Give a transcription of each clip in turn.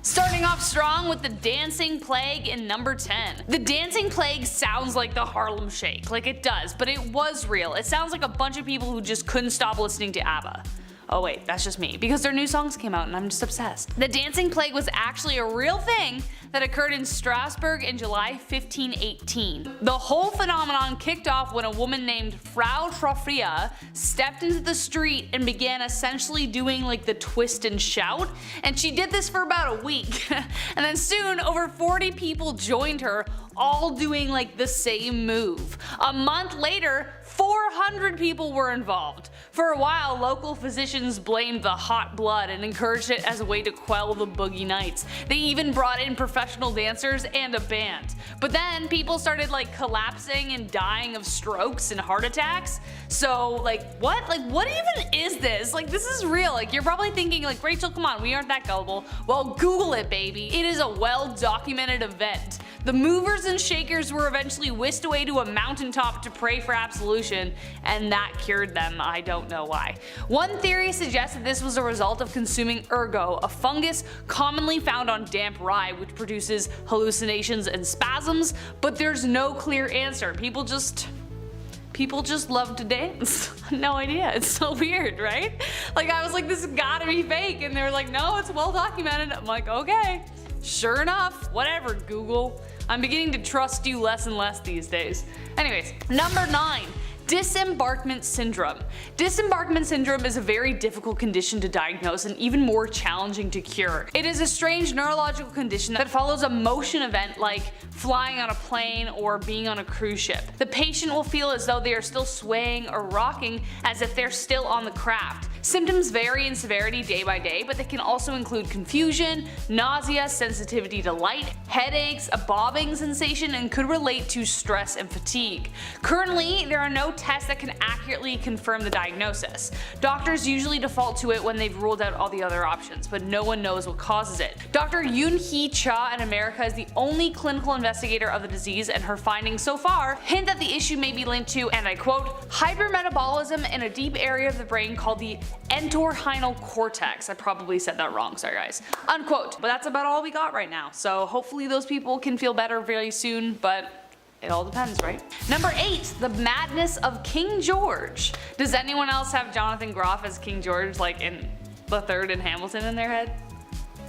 Starting off strong with the dancing plague in number 10. The dancing plague sounds like the Harlem Shake, like it does, but it was real. It sounds like a bunch of people who just couldn't stop listening to ABBA. Oh wait, that's just me, because their new songs came out and I'm just obsessed. The dancing plague was actually a real thing that occurred in Strasbourg in July 1518. The whole phenomenon kicked off when a woman named Frau Troffea stepped into the street and began essentially doing like the twist and shout, and she did this for about a week. And then soon over 40 people joined her, all doing like the same move. A month later, 400 people were involved. For a while, local physicians blamed the hot blood and encouraged it as a way to quell the boogie nights. They even brought in professional dancers and a band. But then people started like collapsing and dying of strokes and heart attacks. So like what? Like what even is this? Like this is real. Like you're probably thinking like, Rachel, come on, we aren't that gullible. Well, Google it, baby. It is a well-documented event. The movers and shakers were eventually whisked away to a mountaintop to pray for absolution, and that cured them. I don't know why. One theory suggests that this was a result of consuming ergot, a fungus commonly found on damp rye which produces hallucinations and spasms, but there's no clear answer. People just love to dance. No idea. It's so weird, right? Like I was like, this has gotta be fake, and they were like, no, it's well documented. I'm like, okay. Sure enough, whatever, Google. I'm beginning to trust you less and less these days. Anyways, number 9. Disembarkment syndrome. Disembarkment syndrome is a very difficult condition to diagnose and even more challenging to cure. It is a strange neurological condition that follows a motion event like flying on a plane or being on a cruise ship. The patient will feel as though they are still swaying or rocking as if they're still on the craft. Symptoms vary in severity day by day, but they can also include confusion, nausea, sensitivity to light, headaches, a bobbing sensation, and could relate to stress and fatigue. Currently, there are no tests that can accurately confirm the diagnosis. Doctors usually default to it when they've ruled out all the other options, but no one knows what causes it. Dr. Yoon-hee Cha in America is the only clinical investigator of the disease, and her findings so far hint that the issue may be linked to, and I quote, hypermetabolism in a deep area of the brain called the entorhinal cortex. I probably said that wrong, sorry guys. Unquote. But that's about all we got right now, so hopefully those people can feel better very soon, but it all depends, right? Number 8. The madness of King George. Does anyone else have Jonathan Groff as King George like in The Third and Hamilton in their head?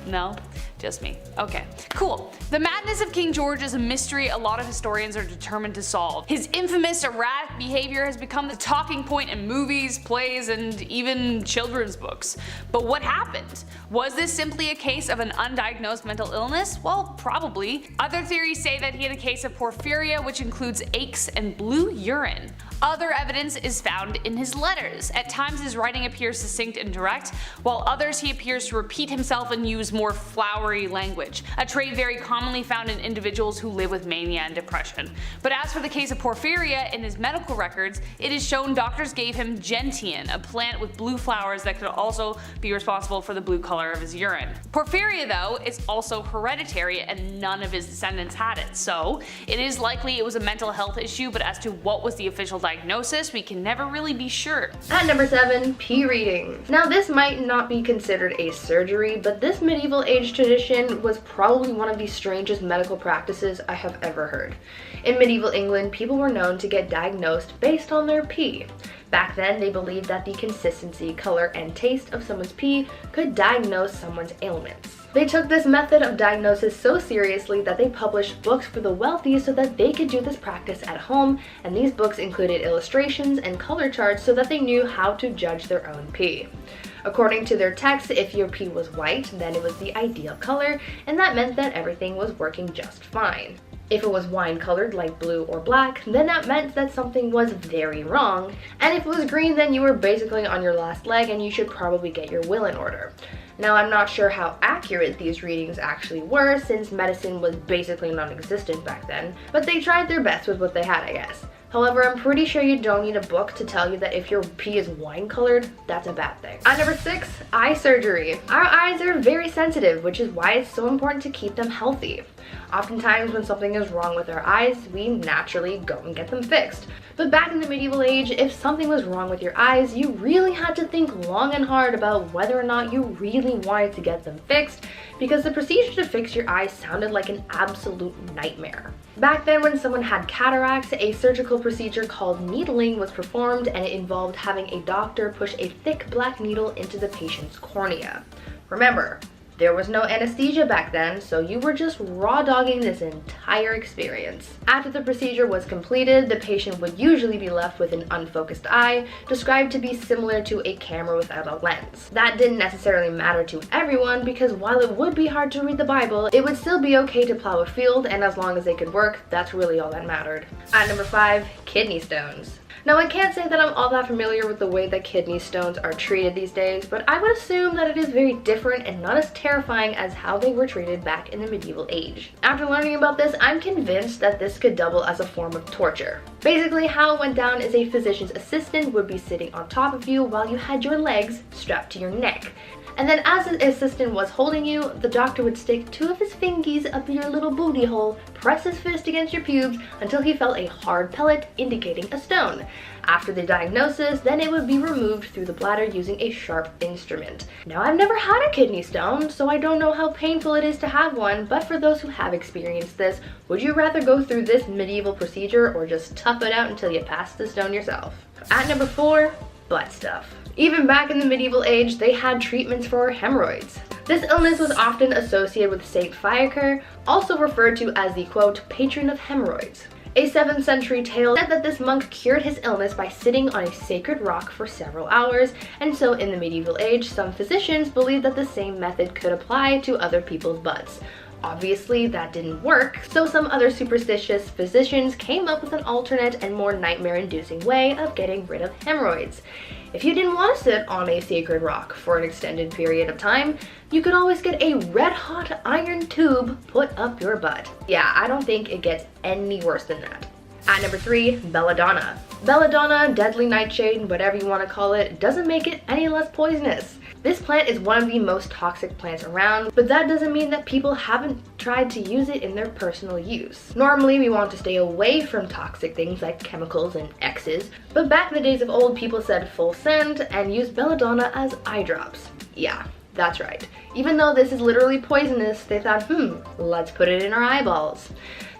No? Just me. Okay, cool. The madness of King George is a mystery a lot of historians are determined to solve. His infamous erratic behavior has become the talking point in movies, plays, and even children's books. But what happened? Was this simply a case of an undiagnosed mental illness? Well, probably. Other theories say that he had a case of porphyria, which includes aches and blue urine. Other evidence is found in his letters. At times his writing appears succinct and direct, while others he appears to repeat himself and use more flowery language, a trait very commonly found in individuals who live with mania and depression. But as for the case of porphyria, in his medical records, it is shown doctors gave him gentian, a plant with blue flowers that could also be responsible for the blue color of his urine. Porphyria, though, is also hereditary and none of his descendants had it, so it is likely it was a mental health issue, but as to what was the official diagnosis, we can never really be sure. At number 7, pee reading. Now this might not be considered a surgery, but this medieval age tradition was probably one of the strangest medical practices I have ever heard. In medieval England, people were known to get diagnosed based on their pee. Back then, they believed that the consistency, color, and taste of someone's pee could diagnose someone's ailments. They took this method of diagnosis so seriously that they published books for the wealthy so that they could do this practice at home, and these books included illustrations and color charts so that they knew how to judge their own pee. According to their text, if your pee was white, then it was the ideal color, and that meant that everything was working just fine. If it was wine colored like blue or black, then that meant that something was very wrong, and if it was green, then you were basically on your last leg and you should probably get your will in order. Now, I'm not sure how accurate these readings actually were since medicine was basically non-existent back then, but they tried their best with what they had, I guess. However, I'm pretty sure you don't need a book to tell you that if your pee is wine colored, that's a bad thing. At number 6, eye surgery. Our eyes are very sensitive, which is why it's so important to keep them healthy. Oftentimes when something is wrong with our eyes, we naturally go and get them fixed. But back in the medieval age, if something was wrong with your eyes, you really had to think long and hard about whether or not you really wanted to get them fixed, because the procedure to fix your eye sounded like an absolute nightmare. Back then, when someone had cataracts, a surgical procedure called needling was performed, and it involved having a doctor push a thick black needle into the patient's cornea. Remember, there was no anesthesia back then, so you were just raw dogging this entire experience. After the procedure was completed, the patient would usually be left with an unfocused eye, described to be similar to a camera without a lens. That didn't necessarily matter to everyone, because while it would be hard to read the Bible, it would still be okay to plow a field, and as long as they could work, that's really all that mattered. At number 5, kidney stones. Now, I can't say that I'm all that familiar with the way that kidney stones are treated these days, but I would assume that it is very different and not as terrifying as how they were treated back in the medieval age. After learning about this, I'm convinced that this could double as a form of torture. Basically, how it went down is a physician's assistant would be sitting on top of you while you had your legs strapped to your neck. And then as the assistant was holding you, the doctor would stick 2 of his fingies up your little booty hole, press his fist against your pubes until he felt a hard pellet indicating a stone. After the diagnosis, then it would be removed through the bladder using a sharp instrument. Now, I've never had a kidney stone, so I don't know how painful it is to have one, but for those who have experienced this, would you rather go through this medieval procedure or just tough it out until you pass the stone yourself? At number 4, butt stuff. Even back in the medieval age, they had treatments for hemorrhoids. This illness was often associated with Saint Fiacre, also referred to as the, quote, patron of hemorrhoids. A 7th century tale said that this monk cured his illness by sitting on a sacred rock for several hours, and so in the medieval age, some physicians believed that the same method could apply to other people's butts. Obviously, that didn't work, so some other superstitious physicians came up with an alternate and more nightmare-inducing way of getting rid of hemorrhoids. If you didn't want to sit on a sacred rock for an extended period of time, you could always get a red-hot iron tube put up your butt. Yeah, I don't think it gets any worse than that. At number 3, belladonna. Belladonna, deadly nightshade, whatever you want to call it, doesn't make it any less poisonous. This plant is one of the most toxic plants around, but that doesn't mean that people haven't tried to use it in their personal use. Normally, we want to stay away from toxic things like chemicals and X's, but back in the days of old, people said full send and used belladonna as eye drops. Yeah, that's right. Even though this is literally poisonous, they thought, let's put it in our eyeballs.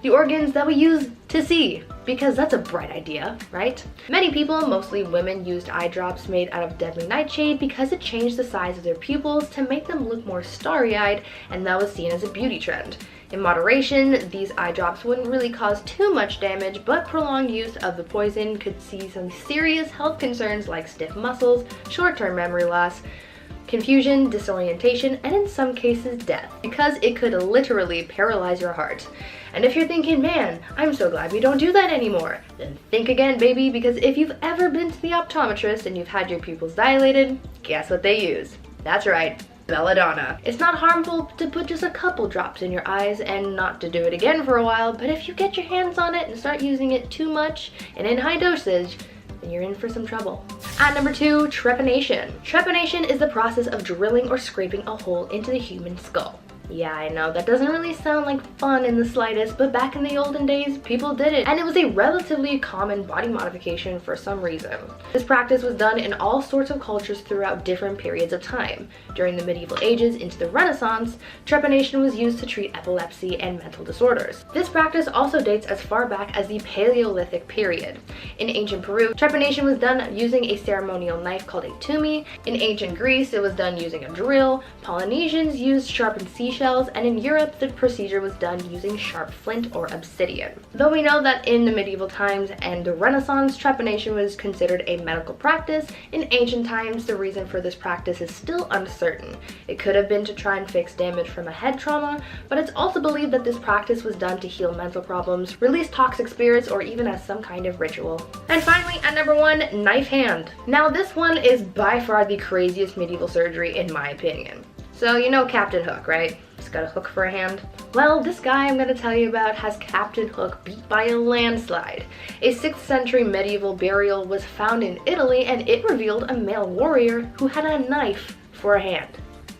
The organs that we use to see, because that's a bright idea, right? Many people, mostly women, used eye drops made out of deadly nightshade because it changed the size of their pupils to make them look more starry-eyed, and that was seen as a beauty trend. In moderation, these eye drops wouldn't really cause too much damage, but prolonged use of the poison could see some serious health concerns like stiff muscles, short-term memory loss, confusion, disorientation, and in some cases death, because it could literally paralyze your heart. And if you're thinking, man, I'm so glad we don't do that anymore, then think again, baby, because if you've ever been to the optometrist and you've had your pupils dilated, guess what they use? That's right, belladonna. It's not harmful to put just a couple drops in your eyes and not to do it again for a while, but if you get your hands on it and start using it too much and in high dosage, then you're in for some trouble. At number 2, trepanation. Trepanation is the process of drilling or scraping a hole into the human skull. Yeah, I know, that doesn't really sound like fun in the slightest, but back in the olden days, people did it, and it was a relatively common body modification for some reason. This practice was done in all sorts of cultures throughout different periods of time. During the medieval ages into the Renaissance, trepanation was used to treat epilepsy and mental disorders. This practice also dates as far back as the Paleolithic period. In ancient Peru, trepanation was done using a ceremonial knife called a tumi. In ancient Greece, it was done using a drill. Polynesians used sharpened seashells, and in Europe, the procedure was done using sharp flint or obsidian. Though we know that in the medieval times and the Renaissance, trepanation was considered a medical practice, in ancient times, the reason for this practice is still uncertain. It could have been to try and fix damage from a head trauma, but it's also believed that this practice was done to heal mental problems, release toxic spirits, or even as some kind of ritual. And finally, at number 1, knife hand. Now this one is by far the craziest medieval surgery in my opinion. So you know Captain Hook, right? He's got a hook for a hand. Well, this guy I'm going to tell you about has Captain Hook beat by a landslide. A 6th century medieval burial was found in Italy, and it revealed a male warrior who had a knife for a hand.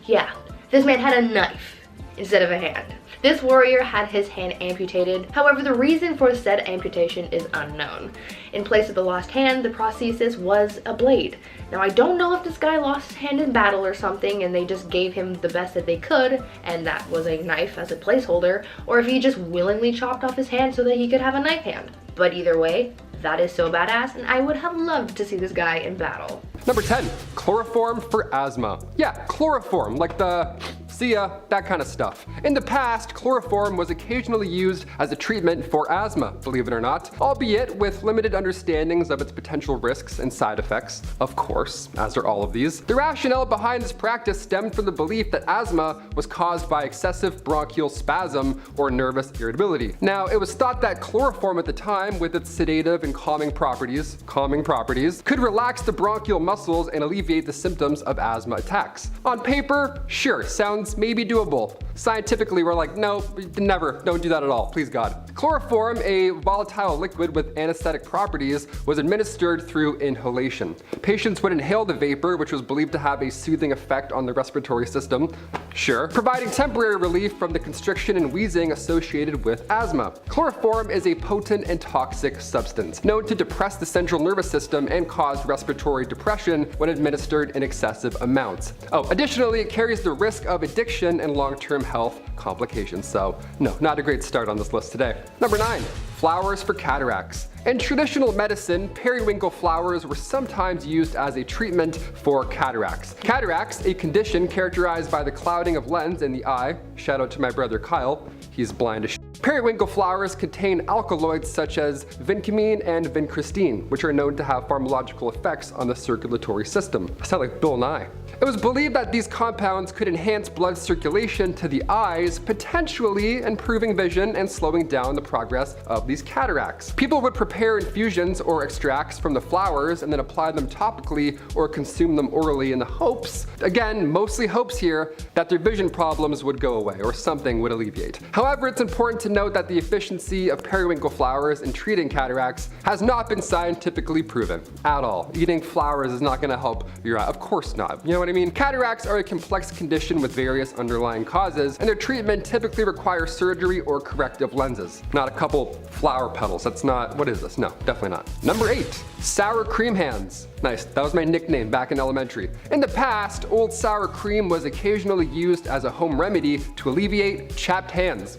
Yeah, this man had a knife instead of a hand. This warrior had his hand amputated. However, the reason for said amputation is unknown. In place of the lost hand, the prosthesis was a blade. Now, I don't know if this guy lost his hand in battle or something and they just gave him the best that they could, and that was a knife as a placeholder, or if he just willingly chopped off his hand so that he could have a knife hand. But either way, that is so badass, and I would have loved to see this guy in battle. Number 10, chloroform for asthma. Yeah, chloroform, like the see ya, that kind of stuff. In the past, chloroform was occasionally used as a treatment for asthma, believe it or not, albeit with limited understandings of its potential risks and side effects, of course, as are all of these. The rationale behind this practice stemmed from the belief that asthma was caused by excessive bronchial spasm or nervous irritability. Now, it was thought that chloroform at the time, with its sedative and calming properties, could relax the bronchial muscles and alleviate the symptoms of asthma attacks. On paper, sure, sounds maybe doable. Scientifically, we're like, no, never, don't do that at all, please God. Chloroform, a volatile liquid with anesthetic properties, was administered through inhalation. Patients would inhale the vapor, which was believed to have a soothing effect on the respiratory system, sure, providing temporary relief from the constriction and wheezing associated with asthma. Chloroform is a potent and toxic substance, known to depress the central nervous system and cause respiratory depression when administered in excessive amounts. Oh, additionally, it carries the risk of addiction and long-term health complications. So no, not a great start on this list today. Number 9, flowers for cataracts. In traditional medicine, periwinkle flowers were sometimes used as a treatment for cataracts. Cataracts, a condition characterized by the clouding of lens in the eye. Shout out to my brother Kyle, he's blind as shit. Periwinkle flowers contain alkaloids such as vincamine and vincristine, which are known to have pharmacological effects on the circulatory system. I sound like Bill Nye. It was believed that these compounds could enhance blood circulation to the eyes, potentially improving vision and slowing down the progress of these cataracts. People would prepare infusions or extracts from the flowers and then apply them topically or consume them orally in the hopes, again, mostly hopes here, that their vision problems would go away or something would alleviate. However, it's important to note that the efficiency of periwinkle flowers in treating cataracts has not been scientifically proven at all. Eating flowers is not going to help your eye. Of course not. You know what I mean? Cataracts are a complex condition with various underlying causes, and their treatment typically requires surgery or corrective lenses. Not a couple flower petals. That's not, what is this? No, definitely not. Number 8, sour cream hands. Nice, that was my nickname back in elementary. In the past, old sour cream was occasionally used as a home remedy to alleviate chapped hands.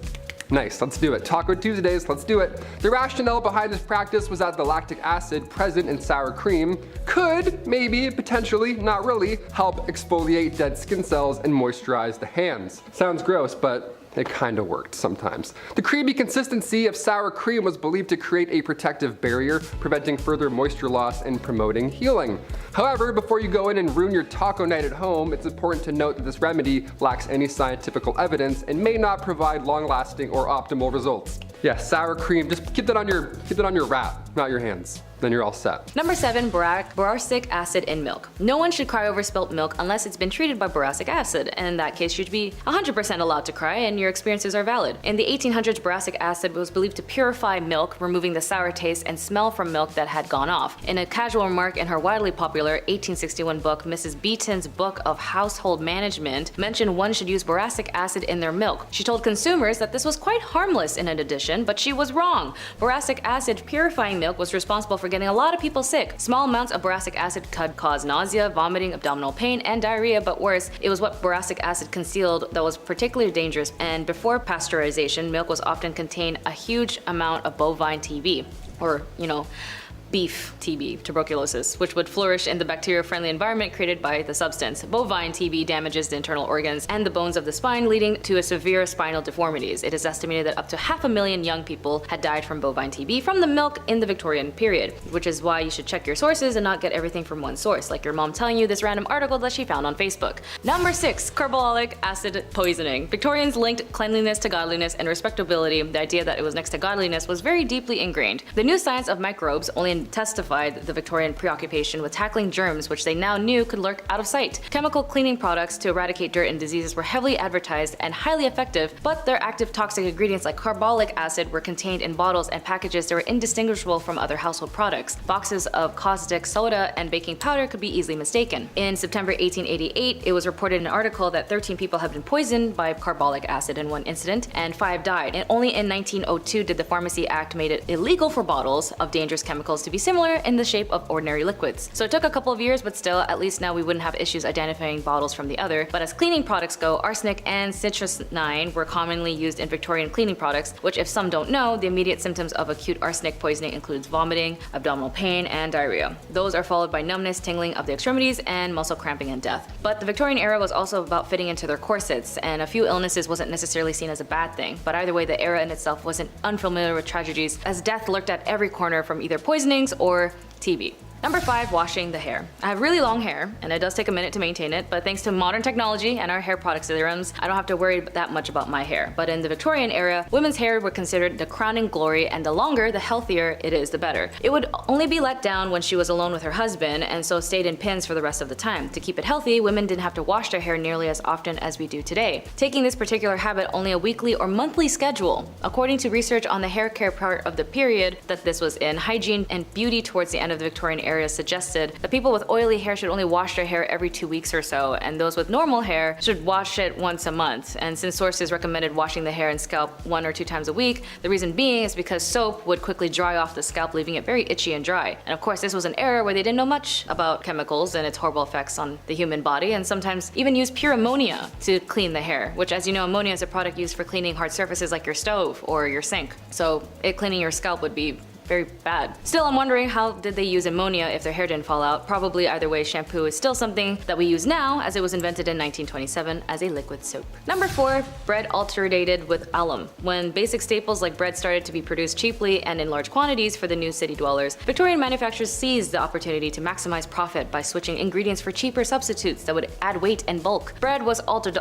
Nice, let's do it. Taco Tuesdays, let's do it. The rationale behind this practice was that the lactic acid present in sour cream could, maybe, potentially, not really, help exfoliate dead skin cells and moisturize the hands. Sounds gross, but it kinda worked sometimes. The creamy consistency of sour cream was believed to create a protective barrier, preventing further moisture loss and promoting healing. However, before you go in and ruin your taco night at home, it's important to note that this remedy lacks any scientific evidence and may not provide long-lasting or optimal results. Yeah, sour cream, just keep that on your wrap, not your hands. Then you're all set. Number 7, boracic acid in milk. No one should cry over spilt milk unless it's been treated by boracic acid, and in that case you should be 100% allowed to cry and your experiences are valid. In the 1800s, boracic acid was believed to purify milk, removing the sour taste and smell from milk that had gone off. In a casual remark in her widely popular 1861 book, Mrs. Beeton's Book of Household Management mentioned one should use boracic acid in their milk. She told consumers that this was quite harmless in an addition, but she was wrong. Boracic acid purifying milk was responsible for getting a lot of people sick. Small amounts of boracic acid could cause nausea, vomiting, abdominal pain, and diarrhea, but worse, it was what boracic acid concealed that was particularly dangerous, and before pasteurization, milk was often contained a huge amount of bovine TB, or, beef TB, tuberculosis, which would flourish in the bacteria-friendly environment created by the substance. Bovine TB damages the internal organs and the bones of the spine, leading to severe spinal deformities. It is estimated that up to 500,000 young people had died from bovine TB from the milk in the Victorian period, which is why you should check your sources and not get everything from one source, like your mom telling you this random article that she found on Facebook. Number 6, carbolic acid poisoning. Victorians linked cleanliness to godliness and respectability. The idea that it was next to godliness was very deeply ingrained. The new science of microbes, only testified the Victorian preoccupation with tackling germs which they now knew could lurk out of sight. Chemical cleaning products to eradicate dirt and diseases were heavily advertised and highly effective, but their active toxic ingredients like carbolic acid were contained in bottles and packages that were indistinguishable from other household products. Boxes of caustic soda and baking powder could be easily mistaken. In September 1888, it was reported in an article that 13 people had been poisoned by carbolic acid in one incident, and 5 died. And only in 1902 did the Pharmacy Act made it illegal for bottles of dangerous chemicals to be similar in the shape of ordinary liquids. So it took a couple of years, but still, at least now we wouldn't have issues identifying bottles from the other. But as cleaning products go, arsenic and strychnine were commonly used in Victorian cleaning products, which, if some don't know, the immediate symptoms of acute arsenic poisoning includes vomiting, abdominal pain, and diarrhea. Those are followed by numbness, tingling of the extremities, and muscle cramping and death. But the Victorian era was also about fitting into their corsets, and a few illnesses wasn't necessarily seen as a bad thing. But either way, the era in itself wasn't unfamiliar with tragedies, as death lurked at every corner from either poisonings or TB. Number 5, washing the hair. I have really long hair, and it does take a minute to maintain it, but thanks to modern technology and our hair product serums, I don't have to worry that much about my hair. But in the Victorian era, women's hair were considered the crowning glory, and the longer, the healthier it is, the better. It would only be let down when she was alone with her husband, and so stayed in pins for the rest of the time. To keep it healthy, women didn't have to wash their hair nearly as often as we do today, taking this particular habit only a weekly or monthly schedule. According to research on the hair care part of the period that this was in, hygiene and beauty towards the end of the Victorian era suggested that people with oily hair should only wash their hair every 2 weeks or so, and those with normal hair should wash it once a month. And since sources recommended washing the hair and scalp 1 or 2 times a week, the reason being is because soap would quickly dry off the scalp, leaving it very itchy and dry. And of course, this was an era where they didn't know much about chemicals and its horrible effects on the human body, and sometimes even used pure ammonia to clean the hair, which, as you know, ammonia is a product used for cleaning hard surfaces like your stove or your sink. So cleaning your scalp would be very bad. Still, I'm wondering, how did they use ammonia if their hair didn't fall out? Probably either way, shampoo is still something that we use now, as it was invented in 1927 as a liquid soap. Number 4, bread alternated with alum. When basic staples like bread started to be produced cheaply and in large quantities for the new city dwellers, Victorian manufacturers seized the opportunity to maximize profit by switching ingredients for cheaper substitutes that would add weight and bulk. Bread was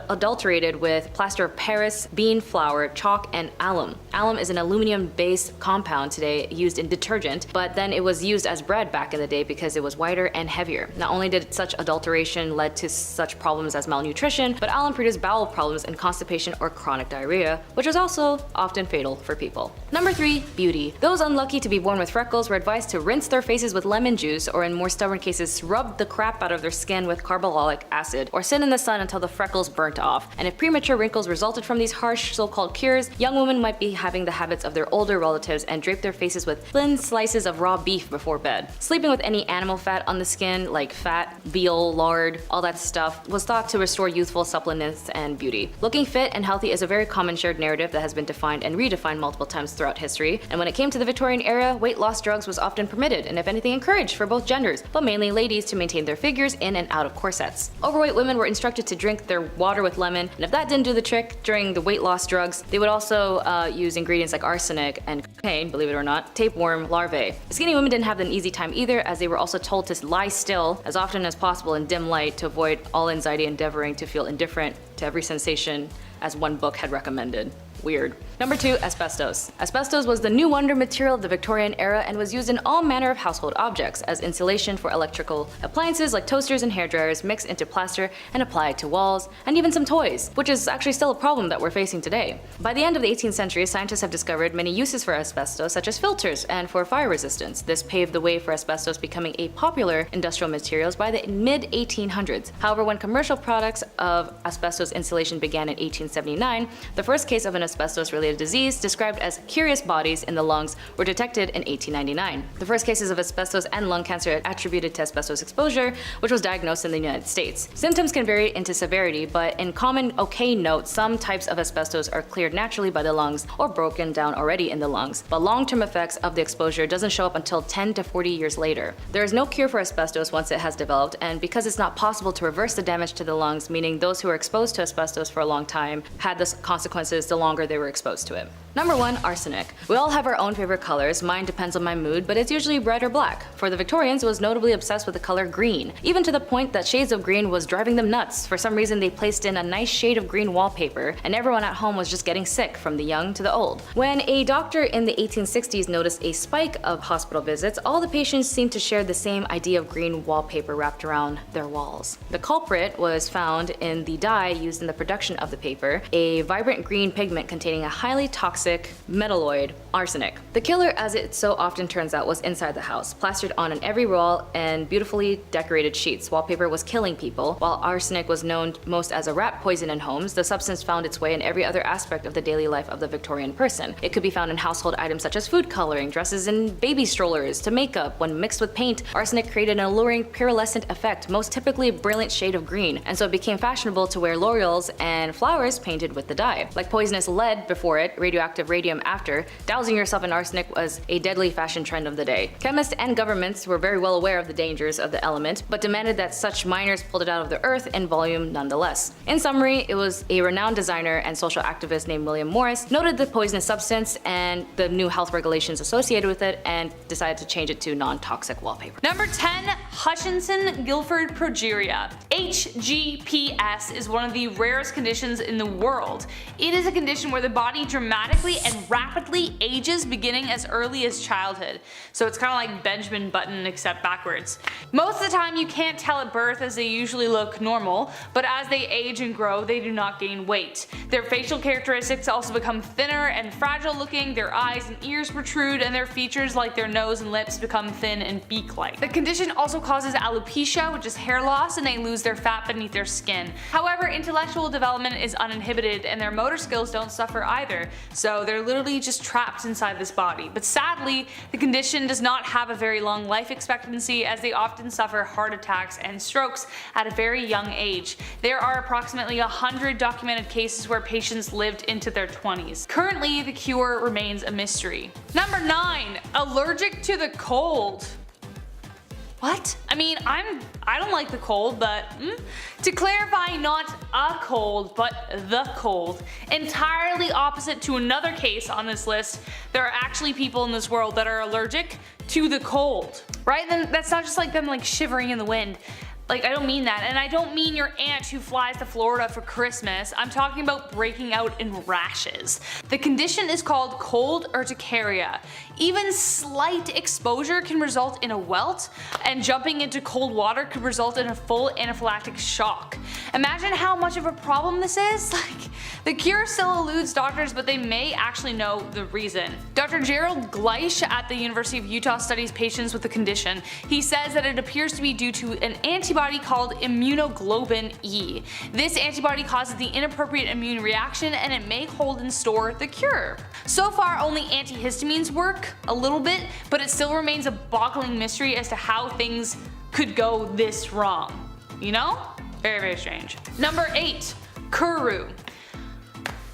adulterated with plaster of Paris, bean flour, chalk, and alum. Alum is an aluminum-based compound today used in detergent, but then it was used as bread back in the day because it was whiter and heavier. Not only did such adulteration lead to such problems as malnutrition, but alum produced bowel problems and constipation or chronic diarrhea, which was also often fatal for people. Number 3, beauty. Those unlucky to be born with freckles were advised to rinse their faces with lemon juice, or in more stubborn cases, rub the crap out of their skin with carbolic acid, or sit in the sun until the freckles burnt off. And if premature wrinkles resulted from these harsh so-called cures, young women might be having the habits of their older relatives and drape their faces with thin slices of raw beef before bed. Sleeping with any animal fat on the skin, like fat, veal, lard, all that stuff, was thought to restore youthful suppleness and beauty. Looking fit and healthy is a very common shared narrative that has been defined and redefined multiple times throughout history, and when it came to the Victorian era, weight loss drugs was often permitted, and if anything encouraged for both genders, but mainly ladies to maintain their figures in and out of corsets. Overweight women were instructed to drink their water with lemon, and if that didn't do the trick during the weight loss drugs, they would also use ingredients like arsenic and cocaine, believe it or not, tapeworm larvae. Skinny women didn't have an easy time either, as they were also told to lie still as often as possible in dim light to avoid all anxiety, endeavoring to feel indifferent to every sensation, as one book had recommended. Weird. Number 2, asbestos. Asbestos was the new wonder material of the Victorian era and was used in all manner of household objects as insulation for electrical appliances like toasters and hairdryers, mixed into plaster and applied to walls, and even some toys, which is actually still a problem that we're facing today. By the end of the 18th century, scientists have discovered many uses for asbestos, such as filters and for fire resistance. This paved the way for asbestos becoming a popular industrial materials by the mid-1800s. However, when commercial products of asbestos insulation began in 1879, the first case of an asbestos-related disease, described as curious bodies in the lungs, were detected in 1899. The first cases of asbestos and lung cancer attributed to asbestos exposure, which was diagnosed in the United States. Symptoms can vary into severity, but in common okay note, some types of asbestos are cleared naturally by the lungs or broken down already in the lungs, but long-term effects of the exposure doesn't show up until 10 to 40 years later. There is no cure for asbestos once it has developed, and because it's not possible to reverse the damage to the lungs, meaning those who are exposed to asbestos for a long time had the consequences the longer longer they were exposed to it. Number 1. Arsenic. We all have our own favorite colors. Mine depends on my mood, but it's usually red or black. For the Victorians, it was notably obsessed with the color green, even to the point that shades of green was driving them nuts. For some reason, they placed in a nice shade of green wallpaper, and everyone at home was just getting sick, from the young to the old. When a doctor in the 1860s noticed a spike of hospital visits, all the patients seemed to share the same idea of green wallpaper wrapped around their walls. The culprit was found in the dye used in the production of the paper, a vibrant green pigment containing a highly toxic metalloid, arsenic. The killer, as it so often turns out, was inside the house, plastered on every wall and beautifully decorated sheets. Wallpaper was killing people. While arsenic was known most as a rat poison in homes, the substance found its way in every other aspect of the daily life of the Victorian person. It could be found in household items such as food coloring, dresses and baby strollers, to makeup. When mixed with paint, arsenic created an alluring pearlescent effect, most typically a brilliant shade of green, and so it became fashionable to wear laurels and flowers painted with the dye. Like poisonous lead before it, radioactive radium after, dousing yourself in arsenic was a deadly fashion trend of the day. Chemists and governments were very well aware of the dangers of the element, but demanded that such miners pulled it out of the earth in volume nonetheless. In summary, it was a renowned designer and social activist named William Morris noted the poisonous substance and the new health regulations associated with it and decided to change it to non-toxic wallpaper. Number 10. Hutchinson-Gilford progeria. HGPS is one of the rarest conditions in the world. It is a condition where the body dramatically and rapidly ages beginning as early as childhood. So it's kind of like Benjamin Button except backwards. Most of the time you can't tell at birth as they usually look normal, but as they age and grow they do not gain weight. Their facial characteristics also become thinner and fragile looking, their eyes and ears protrude, and their features like their nose and lips become thin and beak-like. The condition also causes alopecia, which is hair loss, and they lose their fat beneath their skin. However, intellectual development is uninhibited and their motor skills don't suffer either, so they're literally just trapped inside this body. But sadly, the condition does not have a very long life expectancy, as they often suffer heart attacks and strokes at a very young age. There are approximately 100 documented cases where patients lived into their 20s. Currently, the cure remains a mystery. Number 9. Allergic to the cold. What? I mean, I don't like the cold, but to clarify, not a cold, but the cold. Entirely opposite to another case on this list, there are actually people in this world that are allergic to the cold. Right? Then that's not just like them like shivering in the wind. Like, I don't mean that, and I don't mean your aunt who flies to Florida for Christmas. I'm talking about breaking out in rashes. The condition is called cold urticaria. Even slight exposure can result in a welt, and jumping into cold water could result in a full anaphylactic shock. Imagine how much of a problem this is. Like, the cure still eludes doctors, but they may actually know the reason. Dr. Gerald Gleisch at the University of Utah studies patients with the condition. He says that it appears to be due to an antibody called immunoglobulin E. This antibody causes the inappropriate immune reaction, and it may hold in store the cure. So far, only antihistamines work a little bit, but it still remains a boggling mystery as to how things could go this wrong. You know? Very, very strange. Number 8. Kuru.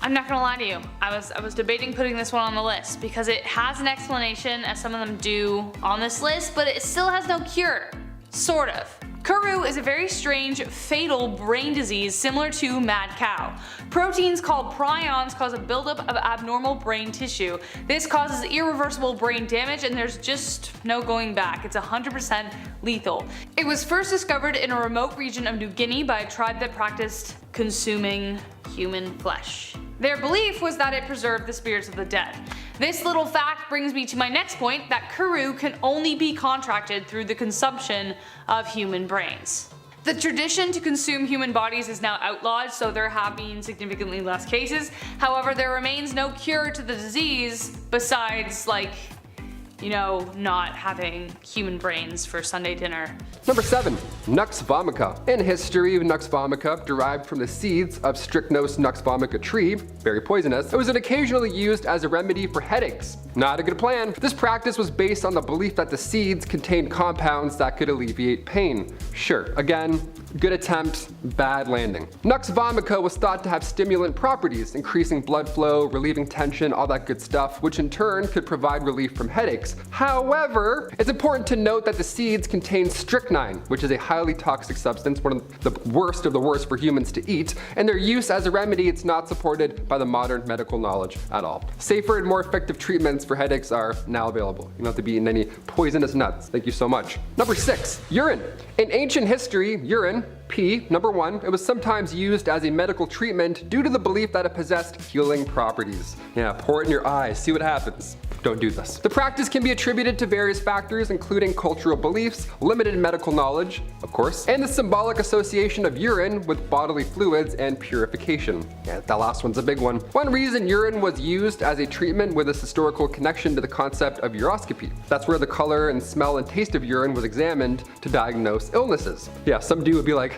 I'm not gonna lie to you, I was debating putting this one on the list because it has an explanation, as some of them do on this list, but it still has no cure. Sort of. Kuru is a very strange, fatal brain disease similar to mad cow. Proteins called prions cause a buildup of abnormal brain tissue. This causes irreversible brain damage, and there's just no going back. It's 100% lethal. It was first discovered in a remote region of New Guinea by a tribe that practiced consuming human flesh. Their belief was that it preserved the spirits of the dead. This little fact brings me to my next point, that Kuru can only be contracted through the consumption of human brains. The tradition to consume human bodies is now outlawed, so there have been significantly less cases. However, there remains no cure to the disease besides, like, you know, not having human brains for Sunday dinner. Number 7. Nux vomica. In history, Nux vomica derived from the seeds of Strychnos nux vomica tree, very poisonous. It was occasionally used as a remedy for headaches. Not a good plan. This practice was based on the belief that the seeds contained compounds that could alleviate pain. Sure, again, good attempt, bad landing. Nux vomica was thought to have stimulant properties, increasing blood flow, relieving tension, all that good stuff, which in turn could provide relief from headaches. However, it's important to note that the seeds contain strychnine strychnine, which is a highly toxic substance, one of the worst for humans to eat, and their use as a remedy, it's not supported by the modern medical knowledge at all. Safer and more effective treatments for headaches are now available. You don't have to be eating any poisonous nuts. Thank you so much. Number 6, urine. In ancient history, urine, P, number 1, it was sometimes used as a medical treatment due to the belief that it possessed healing properties. Yeah, pour it in your eyes, see what happens. Don't do this. The practice can be attributed to various factors, including cultural beliefs, limited medical knowledge, of course, and the symbolic association of urine with bodily fluids and purification. Yeah, that last one's a big one. One reason urine was used as a treatment with this historical connection to the concept of uroscopy. That's where the color and smell and taste of urine was examined to diagnose illnesses. Yeah, some dude would be like,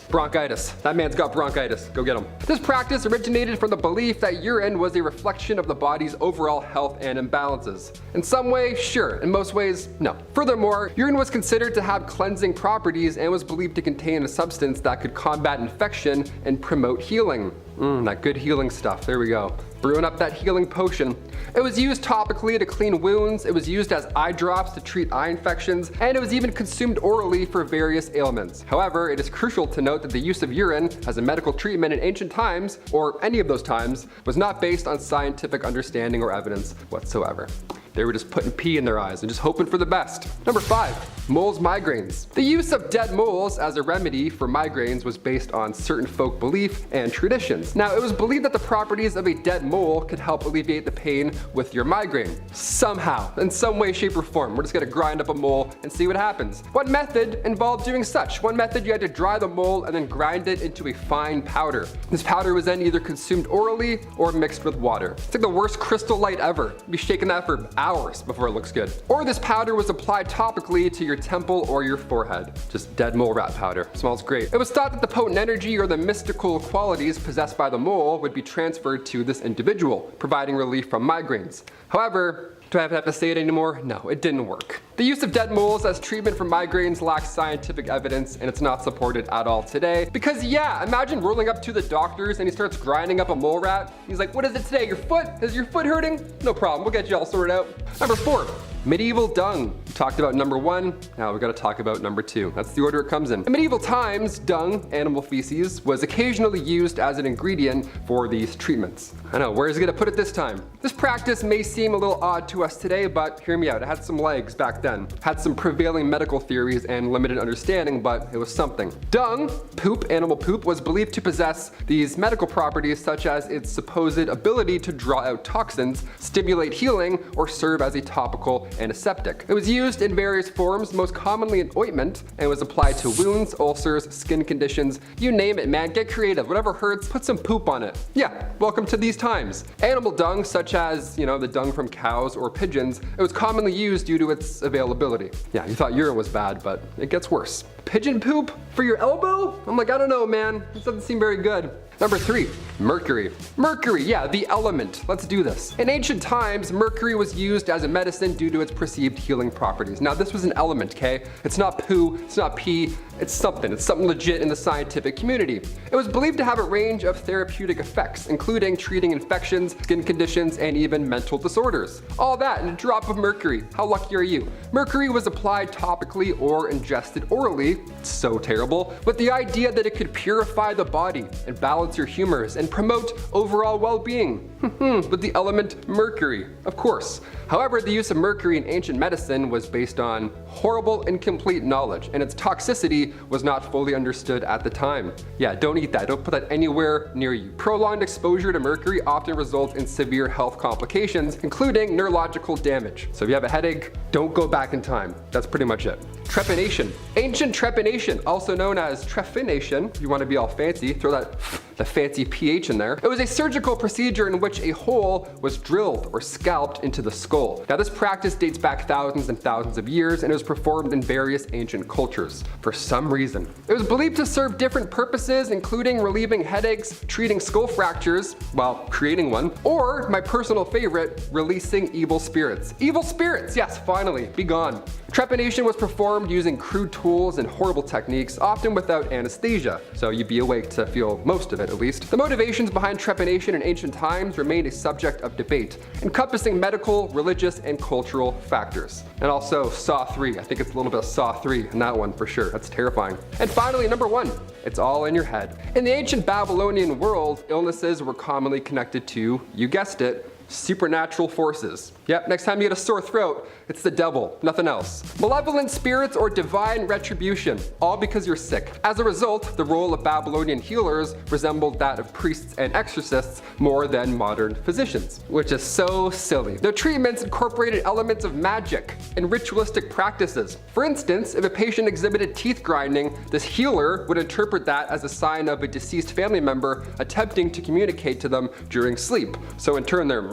bronchitis. That man's got bronchitis. Go get him. This practice originated from the belief that urine was a reflection of the body's overall health and imbalances. In some way, sure. In most ways, no. Furthermore, urine was considered to have cleansing properties and was believed to contain a substance that could combat infection and promote healing. That good healing stuff. There we go. Brewing up that healing potion. It was used topically to clean wounds, it was used as eye drops to treat eye infections, and it was even consumed orally for various ailments. However, it is crucial to note that the use of urine as a medical treatment in ancient times, or any of those times, was not based on scientific understanding or evidence whatsoever. They were just putting pee in their eyes and just hoping for the best. Number 5, moles migraines. The use of dead moles as a remedy for migraines was based on certain folk belief and traditions. Now, it was believed that the properties of a dead mole could help alleviate the pain with your migraine. Somehow, in some way, shape, or form. We're just gonna grind up a mole and see what happens. One method involved doing such. One method, you had to dry the mole and then grind it into a fine powder. This powder was then either consumed orally or mixed with water. It's like the worst crystal light ever. You'd be shaking that for hours before it looks good. Or this powder was applied topically to your temple or your forehead. Just dead mole rat powder. Smells great. It was thought that the potent energy or the mystical qualities possessed by the mole would be transferred to this individual, providing relief from migraines. However, do I have to say it anymore? No, it didn't work. The use of dead moles as treatment for migraines lacks scientific evidence, and it's not supported at all today. Because yeah, imagine rolling up to the doctors and he starts grinding up a mole rat. He's like, what is it today? Your foot? Is your foot hurting? No problem, we'll get you all sorted out. Number 4, medieval dung. We talked about number 1, now we gotta talk about number 2. That's the order it comes in. In medieval times, dung, animal feces, was occasionally used as an ingredient for these treatments. I know, where's he gonna put it this time? This practice may seem a little odd to us today, but hear me out, it had some legs back then. Had some prevailing medical theories and limited understanding, but it was something. Dung, poop, animal poop, was believed to possess these medical properties such as its supposed ability to draw out toxins, stimulate healing, or serve as a topical antiseptic. It was used in various forms, most commonly in ointment, and was applied to wounds, ulcers, skin conditions, you name it, man. Get creative. Whatever hurts, put some poop on it. Yeah, welcome to these times. Animal dung, such as, the dung from cows or pigeons, it was commonly used due to its availability. Yeah, you thought urine was bad, but it gets worse. Pigeon poop for your elbow? I'm like, I don't know, man. This doesn't seem very good. Number 3, mercury. Mercury, yeah, the element. Let's do this. In ancient times, mercury was used as a medicine due to its perceived healing properties. Now, this was an element, okay? It's not poo, it's not pee, it's something. It's something legit in the scientific community. It was believed to have a range of therapeutic effects, including treating infections, skin conditions, and even mental disorders. All that in a drop of mercury. How lucky are you? Mercury was applied topically or ingested orally, so terrible, with the idea that it could purify the body and balance your humors and promote overall well-being. With the element mercury, of course. However, the use of mercury in ancient medicine was based on horrible, incomplete knowledge, and its toxicity was not fully understood at the time. Yeah, don't eat that. Don't put that anywhere near you. Prolonged exposure to mercury often results in severe health complications, including neurological damage. So if you have a headache, don't go back in time. That's pretty much it. Trepanation. Ancient trepanation, also known as trephination, if you want to be all fancy, throw the fancy pH in there. It was a surgical procedure in which a hole was drilled or scalped into the skull. Now, this practice dates back thousands and thousands of years, and it was performed in various ancient cultures for some reason. It was believed to serve different purposes, including relieving headaches, treating skull fractures, while creating one, or my personal favorite, releasing evil spirits. Evil spirits, yes, finally, be gone. Trepanation was performed using crude tools and horrible techniques, often without anesthesia, so you'd be awake to feel most of it at least. The motivations behind trepanation in ancient times remained a subject of debate, encompassing medical, religious, and cultural factors. And also Saw 3, I think it's a little bit of Saw 3 in that one for sure, that's terrifying. And finally, number 1, it's all in your head. In the ancient Babylonian world, illnesses were commonly connected to, you guessed it, supernatural forces. Yep, next time you get a sore throat, it's the devil, nothing else. Malevolent spirits or divine retribution, all because you're sick. As a result, the role of Babylonian healers resembled that of priests and exorcists more than modern physicians, which is so silly. Their treatments incorporated elements of magic and ritualistic practices. For instance, if a patient exhibited teeth grinding, this healer would interpret that as a sign of a deceased family member attempting to communicate to them during sleep. So in turn, they're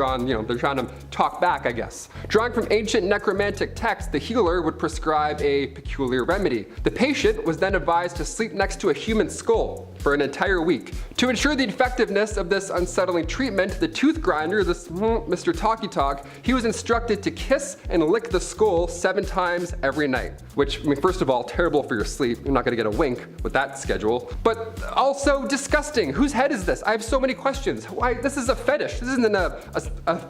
trying to talk back, I guess. Drawing from ancient necromantic texts, the healer would prescribe a peculiar remedy. The patient was then advised to sleep next to a human skull for an entire week. To ensure the effectiveness of this unsettling treatment, the tooth grinder, this Mr. Talky Talk, he was instructed to kiss and lick the skull 7 times every night. Which, I mean, first of all, terrible for your sleep. You're not gonna get a wink with that schedule. But also disgusting. Whose head is this? I have so many questions. Why? This is a fetish. This isn't a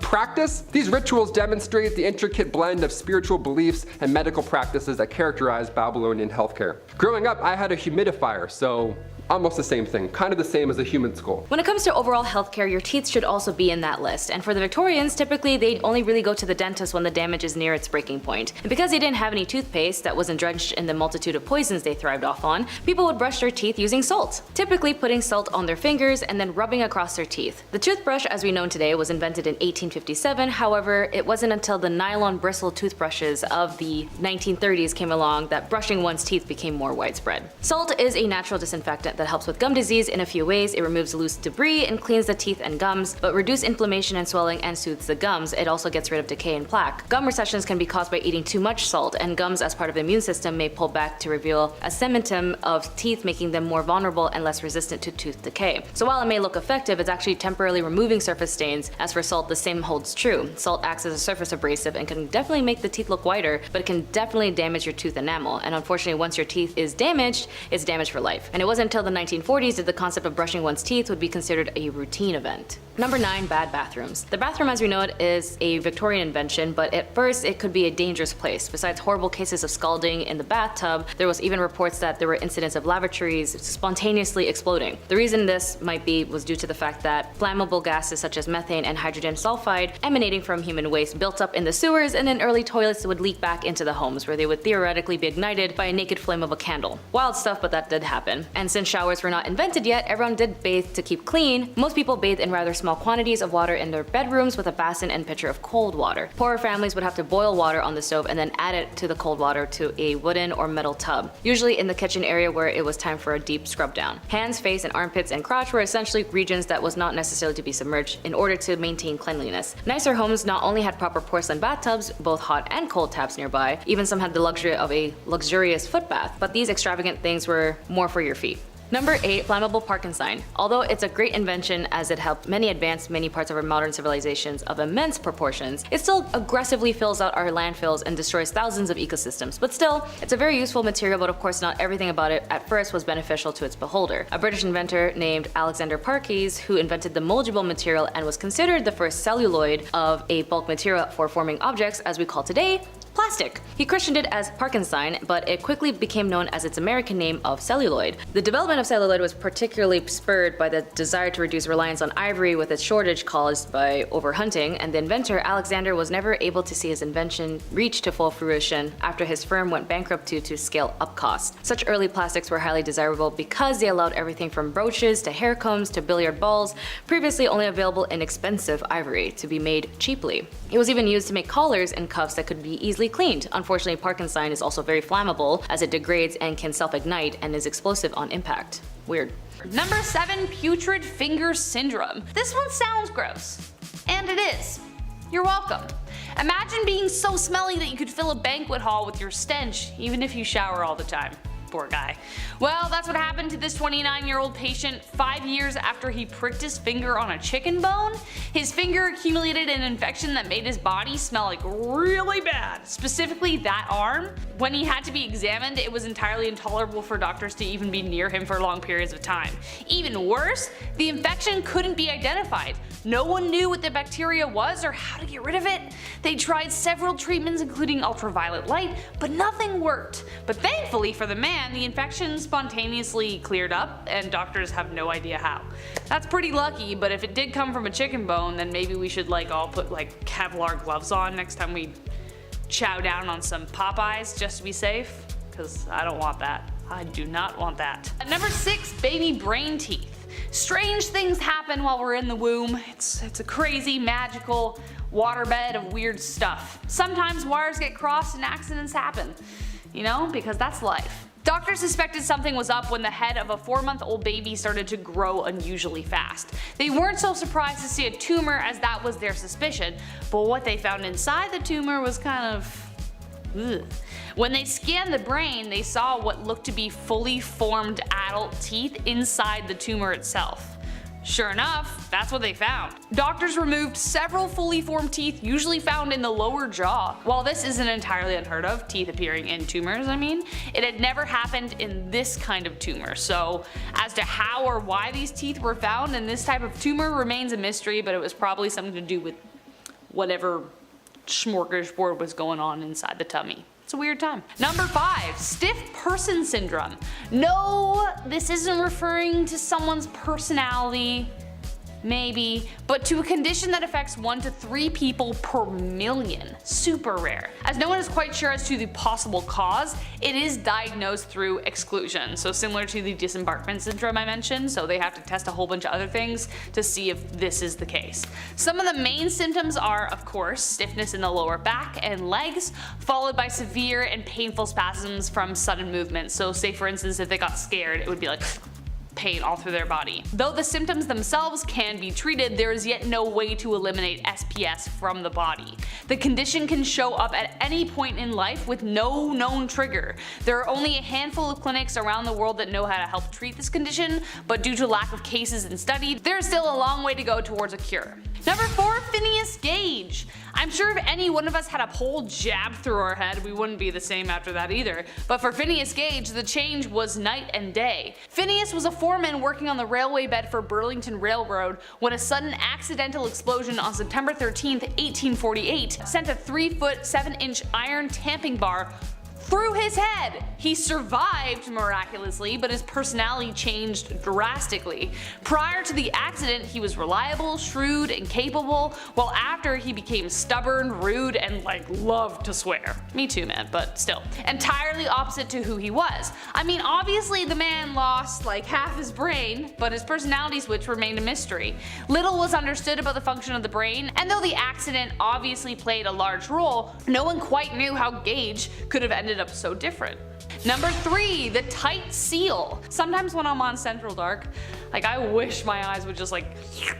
practice. These rituals demonstrate the intricate blend of spiritual beliefs and medical practices that characterize Babylonian healthcare. Growing up, I had a humidifier, so almost the same thing, kind of the same as a human skull. When it comes to overall healthcare, your teeth should also be in that list. And for the Victorians, typically they'd only really go to the dentist when the damage is near its breaking point. And because they didn't have any toothpaste that wasn't drenched in the multitude of poisons they thrived off on, people would brush their teeth using salt, typically putting salt on their fingers and then rubbing across their teeth. The toothbrush as we know today was invented in 1857, however, it wasn't until the nylon bristle toothbrushes of the 1930s came along that brushing one's teeth became more widespread. Salt is a natural disinfectant that helps with gum disease in a few ways. It removes loose debris and cleans the teeth and gums, but reduces inflammation and swelling and soothes the gums. It also gets rid of decay and plaque. Gum recessions can be caused by eating too much salt, and gums as part of the immune system may pull back to reveal a cementum of teeth, making them more vulnerable and less resistant to tooth decay. So while it may look effective, it's actually temporarily removing surface stains. As for salt, the same holds true. Salt acts as a surface abrasive and can definitely make the teeth look whiter, but it can definitely damage your tooth enamel. And unfortunately, once your teeth is damaged, it's damaged for life. And it wasn't until the 1940s that the concept of brushing one's teeth would be considered a routine event. Number 9, bad bathrooms. The bathroom as we know it is a Victorian invention, but at first it could be a dangerous place. Besides horrible cases of scalding in the bathtub, there was even reports that there were incidents of lavatories spontaneously exploding. The reason this might be was due to the fact that flammable gases such as methane and hydrogen sulfide emanating from human waste built up in the sewers, and then early toilets would leak back into the homes where they would theoretically be ignited by a naked flame of a candle. Wild stuff, but that did happen. And since showers were not invented yet, everyone did bathe to keep clean. Most people bathed in rather small quantities of water in their bedrooms with a basin and pitcher of cold water. Poorer families would have to boil water on the stove and then add it to the cold water to a wooden or metal tub, usually in the kitchen area where it was time for a deep scrub down. Hands, face, and armpits and crotch were essentially regions that was not necessarily to be submerged in order to maintain cleanliness. Nicer homes not only had proper porcelain bathtubs, both hot and cold taps nearby, even some had the luxury of a luxurious foot bath, but these extravagant things were more for your feet. Number 8, flammable Parkinson. Although it's a great invention as it helped many advance many parts of our modern civilizations of immense proportions, it still aggressively fills out our landfills and destroys thousands of ecosystems. But still, it's a very useful material, but of course not everything about it at first was beneficial to its beholder. A British inventor named Alexander Parkes, who invented the moldable material and was considered the first celluloid of a bulk material for forming objects as we call today plastic. He christened it as Parkinson, but it quickly became known as its American name of celluloid. The development of celluloid was particularly spurred by the desire to reduce reliance on ivory with its shortage caused by overhunting, and the inventor Alexander was never able to see his invention reach to full fruition after his firm went bankrupt due to scale up costs. Such early plastics were highly desirable because they allowed everything from brooches to hair combs to billiard balls, previously only available in expensive ivory, to be made cheaply. It was even used to make collars and cuffs that could be easily cleaned. Unfortunately, Parkinson is also very flammable as it degrades and can self-ignite and is explosive on impact. Weird. Number 7, putrid finger syndrome. This one sounds gross. And it is. You're welcome. Imagine being so smelly that you could fill a banquet hall with your stench, even if you shower all the time. Poor guy. Well, that's what happened to this 29-year-old patient 5 years after he pricked his finger on a chicken bone. His finger accumulated an infection that made his body smell like really bad, specifically that arm. When he had to be examined, it was entirely intolerable for doctors to even be near him for long periods of time. Even worse, the infection couldn't be identified. No one knew what the bacteria was or how to get rid of it. They tried several treatments including ultraviolet light, but nothing worked. But thankfully for the man, the infection spontaneously cleared up and doctors have no idea how. That's pretty lucky, but if it did come from a chicken bone, then maybe we should all put Kevlar gloves on next time we chow down on some Popeyes just to be safe, because I don't want that. I do not want that. At number 6, baby brain teeth. Strange things happen while we're in the womb. It's a crazy, magical waterbed of weird stuff. Sometimes wires get crossed and accidents happen, you know, because that's life. Doctors suspected something was up when the head of a 4-month-old baby started to grow unusually fast. They weren't so surprised to see a tumor, as that was their suspicion, but what they found inside the tumor was kind of ugh. When they scanned the brain, they saw what looked to be fully formed adult teeth inside the tumor itself. Sure enough, that's what they found. Doctors removed several fully formed teeth usually found in the lower jaw. While this isn't entirely unheard of, teeth appearing in tumors it had never happened in this kind of tumor. So as to how or why these teeth were found in this type of tumor remains a mystery, but it was probably something to do with whatever smorgasbord was going on inside the tummy. It's a weird time. Number 5, stiff person syndrome. No, this isn't referring to someone's personality, maybe, but to a condition that affects 1 to 3 people per million. Super rare. As no one is quite sure as to the possible cause, it is diagnosed through exclusion. So similar to the disembarkment syndrome I mentioned, so they have to test a whole bunch of other things to see if this is the case. Some of the main symptoms are, of course, stiffness in the lower back and legs, followed by severe and painful spasms from sudden movement. So say for instance if they got scared, it would be like pain all through their body. Though the symptoms themselves can be treated, there is yet no way to eliminate SPS from the body. The condition can show up at any point in life with no known trigger. There are only a handful of clinics around the world that know how to help treat this condition, but due to lack of cases and study, there is still a long way to go towards a cure. Number 4, Phineas Gage. I'm sure if any one of us had a pole jabbed through our head, we wouldn't be the same after that either. But for Phineas Gage, the change was night and day. Phineas was a foreman working on the railway bed for Burlington Railroad when a sudden accidental explosion on September 13th, 1848 sent a 3-foot 7-inch iron tamping bar through his head. He survived miraculously, but his personality changed drastically. Prior to the accident, he was reliable, shrewd, and capable, while after he became stubborn, rude, and loved to swear. Me too, man, but still. Entirely opposite to who he was. I mean, obviously the man lost half his brain, but his personality switch remained a mystery. Little was understood about the function of the brain, and though the accident obviously played a large role, no one quite knew how Gage could have ended up so different. Number 3, the tight seal. Sometimes when I'm on Central Dark, I wish my eyes would just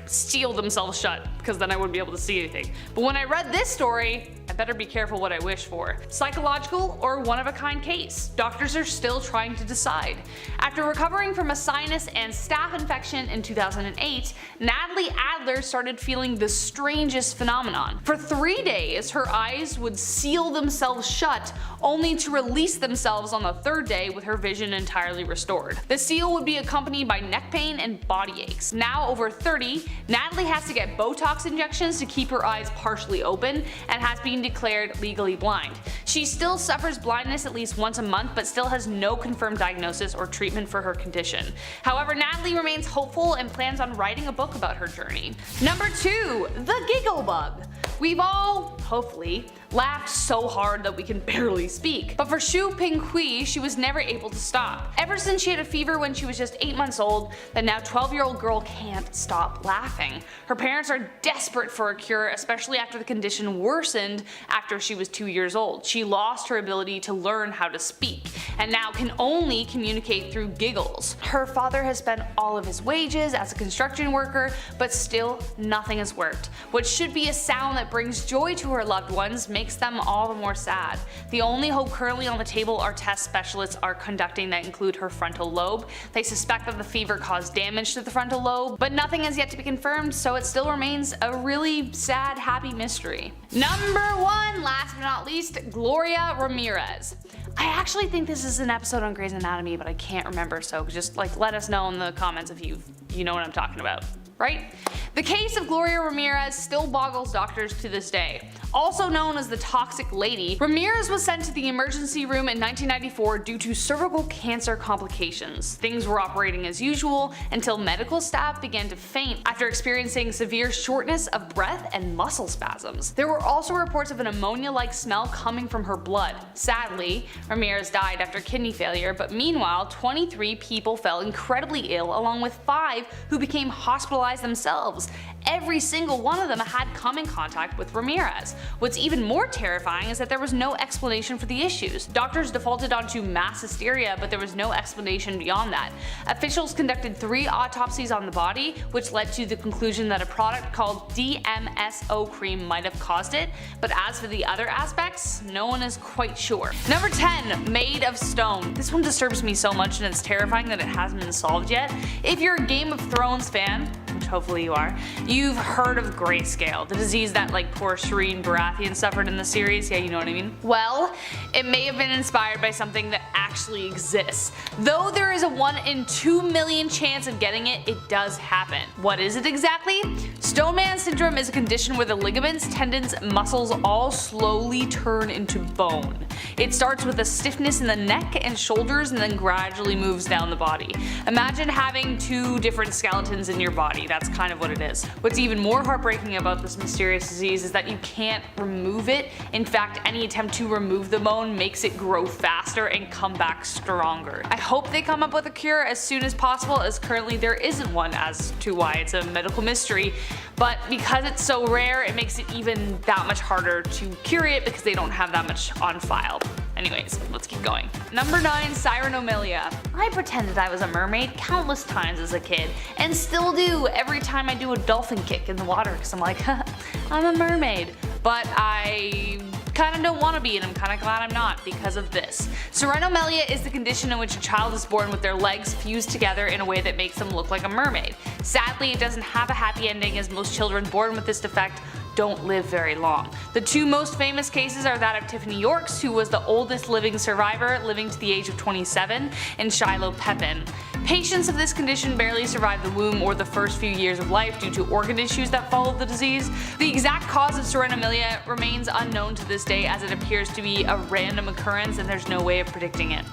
seal themselves shut, because then I wouldn't be able to see anything. But when I read this story, I better be careful what I wish for. Psychological or one-of-a-kind case? Doctors are still trying to decide. After recovering from a sinus and staph infection in 2008, Natalie Adler started feeling the strangest phenomenon. For 3 days, her eyes would seal themselves shut, only to release themselves on the 3rd day with her vision entirely restored. The seal would be accompanied by neck pain and body aches. Now over 30, Natalie has to get Botox injections to keep her eyes partially open and has been declared legally blind. She still suffers blindness at least once a month, but still has no confirmed diagnosis or treatment for her condition. However, Natalie remains hopeful and plans on writing a book about her journey. Number 2, the giggle bug. We've all, hopefully, laughed so hard that we can barely speak. But for Shu Pinghui, she was never able to stop. Ever since she had a fever when she was just 8 months old, the now 12-year-old girl can't stop laughing. Her parents are desperate for a cure, especially after the condition worsened after she was 2 years old. She lost her ability to learn how to speak, and now can only communicate through giggles. Her father has spent all of his wages as a construction worker, but still nothing has worked. What should be a sound that that brings joy to her loved ones makes them all the more sad. The only hope currently on the table are tests specialists are conducting that include her frontal lobe. They suspect that the fever caused damage to the frontal lobe, but nothing has yet to be confirmed, so it still remains a really sad, happy mystery. Number 1, last but not least, Gloria Ramirez. I actually think this is an episode on Grey's Anatomy, but I can't remember, so just let us know in the comments if you know what I'm talking about. Right? The case of Gloria Ramirez still boggles doctors to this day. Also known as the Toxic Lady, Ramirez was sent to the emergency room in 1994 due to cervical cancer complications. Things were operating as usual until medical staff began to faint after experiencing severe shortness of breath and muscle spasms. There were also reports of an ammonia-like smell coming from her blood. Sadly, Ramirez died after kidney failure, but meanwhile, 23 people fell incredibly ill, along with 5 who became hospitalized themselves. Every single one of them had come in contact with Ramirez. What's even more terrifying is that there was no explanation for the issues. Doctors defaulted onto mass hysteria, but there was no explanation beyond that. Officials conducted 3 autopsies on the body, which led to the conclusion that a product called DMSO cream might have caused it, but as for the other aspects, no one is quite sure. Number 10, Made of Stone. This one disturbs me so much and it's terrifying that it hasn't been solved yet. If you're a Game of Thrones fan, which hopefully you are, you've heard of grayscale, the disease that poor Shireen Baratheon suffered in the series, yeah, you know what I mean? Well, it may have been inspired by something that actually exists. Though there is a 1 in 2 million chance of getting it, it does happen. What is it exactly? Stoneman syndrome is a condition where the ligaments, tendons, muscles all slowly turn into bone. It starts with a stiffness in the neck and shoulders and then gradually moves down the body. Imagine having 2 different skeletons in your body. That's kind of what it is. What's even more heartbreaking about this mysterious disease is that you can't remove it. In fact, any attempt to remove the bone makes it grow faster and come back stronger. I hope they come up with a cure as soon as possible, as currently there isn't one, as to why it's a medical mystery. But because it's so rare, it makes it even that much harder to cure it because they don't have that much on file. Anyways, let's keep going. Number 9, Cyanomelia. I pretended I was a mermaid countless times as a kid, and still do every time I do a dolphin kick in the water because I'm like, I'm a mermaid. But I kind of don't want to be, and I'm kind of glad I'm not because of this. Cyanomelia is the condition in which a child is born with their legs fused together in a way that makes them look like a mermaid. Sadly, it doesn't have a happy ending, as most children born with this defect don't live very long. The 2 most famous cases are that of Tiffany Yorks, who was the oldest living survivor, living to the age of 27, and Shiloh Pepin. Patients of this condition barely survive the womb or the first few years of life due to organ issues that follow the disease. The exact cause of cyanomelia remains unknown to this day, as it appears to be a random occurrence and there's no way of predicting it.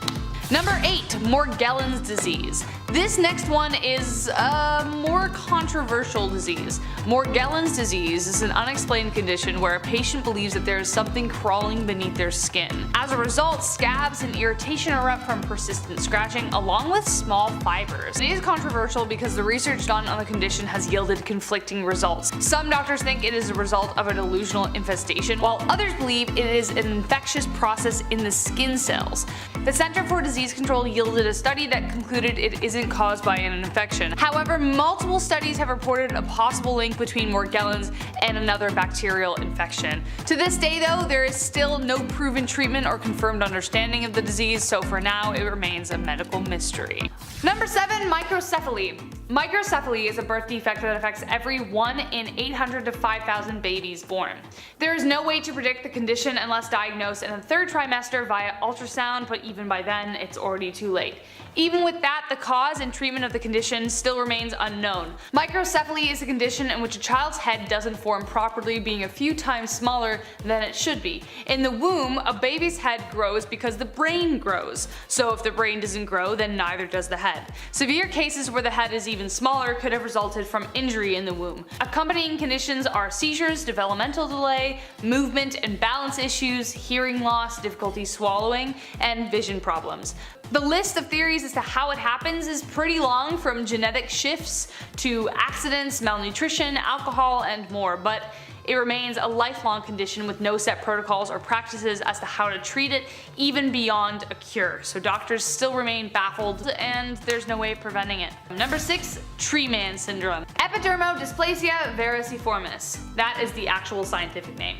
Number 8, Morgellons disease. This next one is a more controversial disease. Morgellons disease is an unexplained condition where a patient believes that there is something crawling beneath their skin. As a result, scabs and irritation erupt from persistent scratching, along with small fibers. It is controversial because the research done on the condition has yielded conflicting results. Some doctors think it is a result of a delusional infestation, while others believe it is an infectious process in the skin cells. The Center for Disease Control yielded a study that concluded it isn't caused by an infection. However, multiple studies have reported a possible link between Morgellons and another bacterial infection. To this day though, there is still no proven treatment or confirmed understanding of the disease, so for now it remains a medical mystery. Number 7, microcephaly. Microcephaly is a birth defect that affects every 1 in 800 to 5,000 babies born. There is no way to predict the condition unless diagnosed in the 3rd trimester via ultrasound, but even by then it's already too late. Even with that, the cause and treatment of the condition still remains unknown. Microcephaly is a condition in which a child's head doesn't form properly, being a few times smaller than it should be. In the womb, a baby's head grows because the brain grows. So if the brain doesn't grow, then neither does the head. Severe cases where the head is even smaller could have resulted from injury in the womb. Accompanying conditions are seizures, developmental delay, movement and balance issues, hearing loss, difficulty swallowing, and vision problems. The list of theories as to how it happens is pretty long, from genetic shifts to accidents, malnutrition, alcohol, and more, but it remains a lifelong condition with no set protocols or practices as to how to treat it, even beyond a cure. So doctors still remain baffled and there's no way of preventing it. Number 6, tree man syndrome. Epidermodysplasia vericiformis. That is the actual scientific name.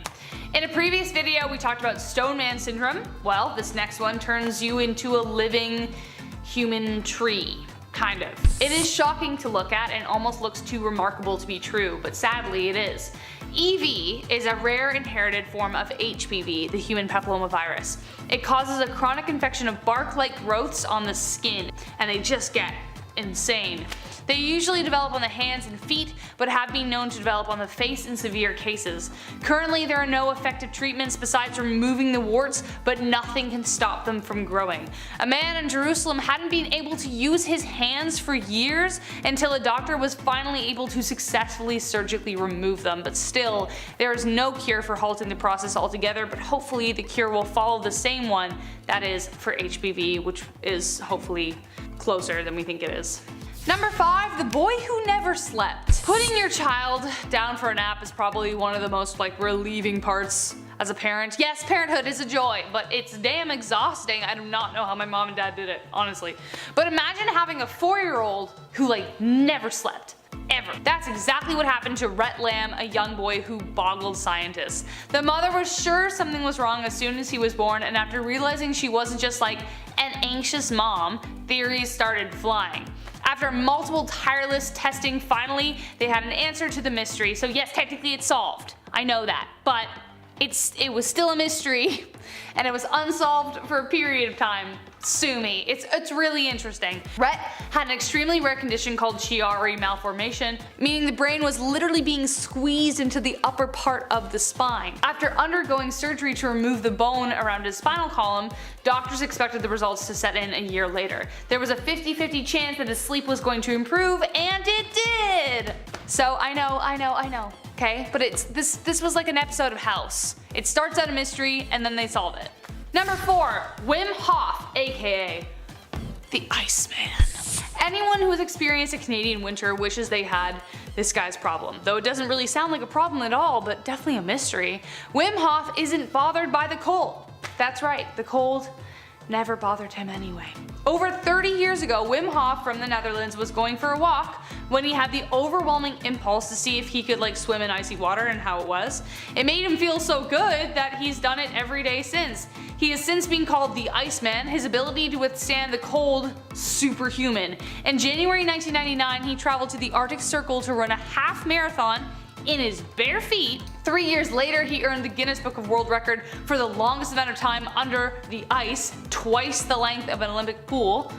In a previous video we talked about stone man syndrome. Well, this next one turns you into a living human tree. Kind of. It is shocking to look at and almost looks too remarkable to be true, but sadly it is. EV is a rare inherited form of HPV, the human papillomavirus. It causes a chronic infection of bark-like growths on the skin, and they just get insane. They usually develop on the hands and feet, but have been known to develop on the face in severe cases. Currently, there are no effective treatments besides removing the warts, but nothing can stop them from growing. A man in Jerusalem hadn't been able to use his hands for years until a doctor was finally able to successfully surgically remove them, but still, there is no cure for halting the process altogether, but hopefully the cure will follow the same one, that is for HPV, which is hopefully closer than we think it is. Number 5, the boy who never slept. Putting your child down for a nap is probably one of the most relieving parts as a parent. Yes, parenthood is a joy, but it's damn exhausting. I do not know how my mom and dad did it, honestly. But imagine having a 4-year-old who never slept. Ever. That's exactly what happened to Rhett Lamb, a young boy who boggled scientists. The mother was sure something was wrong as soon as he was born, and after realizing she wasn't just an anxious mom, theories started flying. After multiple tireless testing, finally they had an answer to the mystery. So yes, technically it's solved. I know that, but it was still a mystery and it was unsolved for a period of time. Sue me. It's really interesting. Rhett had an extremely rare condition called Chiari malformation, meaning the brain was literally being squeezed into the upper part of the spine. After undergoing surgery to remove the bone around his spinal column, doctors expected the results to set in a year later. There was a 50-50 chance that his sleep was going to improve, and it did! So I know. Okay, but this was like an episode of House. It starts out a mystery and then they solve it. Number 4, Wim Hof, aka the Iceman. Anyone who has experienced a Canadian winter wishes they had this guy's problem. Though it doesn't really sound like a problem at all, but definitely a mystery. Wim Hof isn't bothered by the cold. That's right, the cold never bothered him anyway. Over 30 years ago, Wim Hof from the Netherlands was going for a walk when he had the overwhelming impulse to see if he could swim in icy water and how it was. It made him feel so good that he's done it every day since. He has since been called the Iceman, his ability to withstand the cold superhuman. In January 1999, he traveled to the Arctic Circle to run a half marathon in his bare feet. 3 years later, he earned the Guinness Book of World Record for the longest amount of time under the ice, twice the length of an Olympic pool.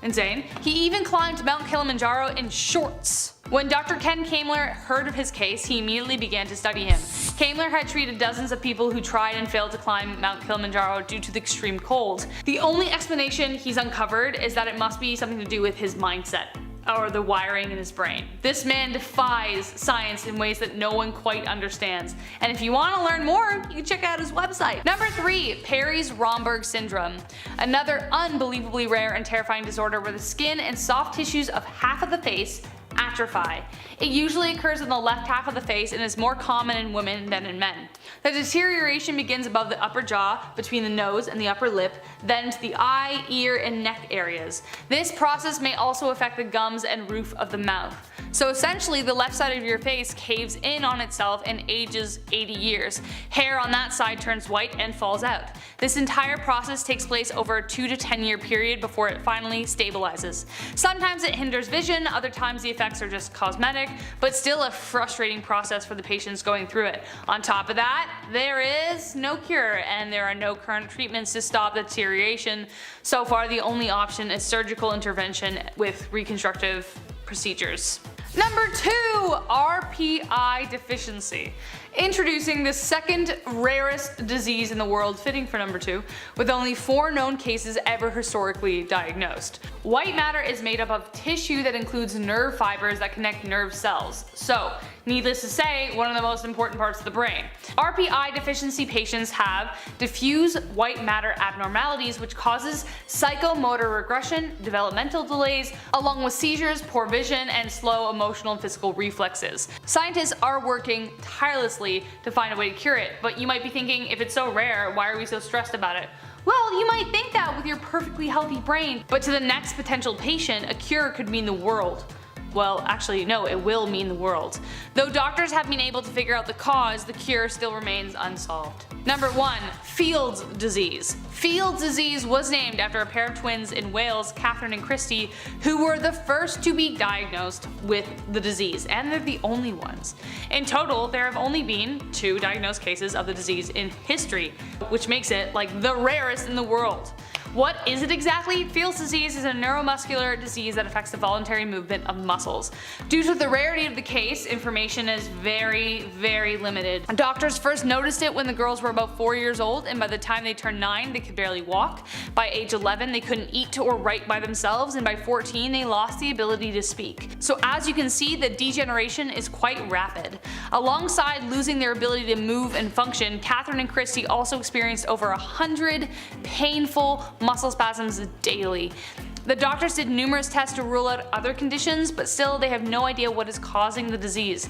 Insane. He even climbed Mount Kilimanjaro in shorts. When Dr. Ken Kaemler heard of his case, he immediately began to study him. Kaemler had treated dozens of people who tried and failed to climb Mount Kilimanjaro due to the extreme cold. The only explanation he's uncovered is that it must be something to do with his mindset, or the wiring in his brain. This man defies science in ways that no one quite understands. And if you want to learn more, you can check out his website. Number 3, Perry-Romberg syndrome. Another unbelievably rare and terrifying disorder where the skin and soft tissues of half of the face atrophy. It usually occurs in the left half of the face and is more common in women than in men. The deterioration begins above the upper jaw, between the nose and the upper lip, then to the eye, ear, and neck areas. This process may also affect the gums and roof of the mouth. So essentially, the left side of your face caves in on itself and ages 80 years. Hair on that side turns white and falls out. This entire process takes place over a 2 to 10 year period before it finally stabilizes. Sometimes it hinders vision, other times the effects are just cosmetic, but still a frustrating process for the patients going through it. On top of that, there is no cure and there are no current treatments to stop the deterioration. So far, the only option is surgical intervention with reconstructive procedures. Number 2, RPI deficiency. Introducing the second rarest disease in the world, fitting for number 2, with only 4 known cases ever historically diagnosed. White matter is made up of tissue that includes nerve fibers that connect nerve cells. So, needless to say, one of the most important parts of the brain. RPI deficiency patients have diffuse white matter abnormalities, which causes psychomotor regression, developmental delays, along with seizures, poor vision, and slow emotional and physical reflexes. Scientists are working tirelessly to find a way to cure it, but you might be thinking, if it's so rare, why are we so stressed about it? Well, you might think that with your perfectly healthy brain, but to the next potential patient, a cure could mean the world. Well, actually, no, it will mean the world. Though doctors have been able to figure out the cause, the cure still remains unsolved. Number 1, Field's disease. Field's disease was named after a pair of twins in Wales, Catherine and Christy, who were the first to be diagnosed with the disease, and they're the only ones. In total, there have only been 2 diagnosed cases of the disease in history, which makes it like the rarest in the world. What is it exactly? Field's disease is a neuromuscular disease that affects the voluntary movement of muscles. Due to the rarity of the case, information is very, very limited. Doctors first noticed it when the girls were about 4 years old, and by the time they turned 9, they could barely walk. By age 11, they couldn't eat or write by themselves, and by 14, they lost the ability to speak. So as you can see, the degeneration is quite rapid. Alongside losing their ability to move and function, Catherine and Christy also experienced over 100 painful muscle spasms daily. The doctors did numerous tests to rule out other conditions, but still they have no idea what is causing the disease.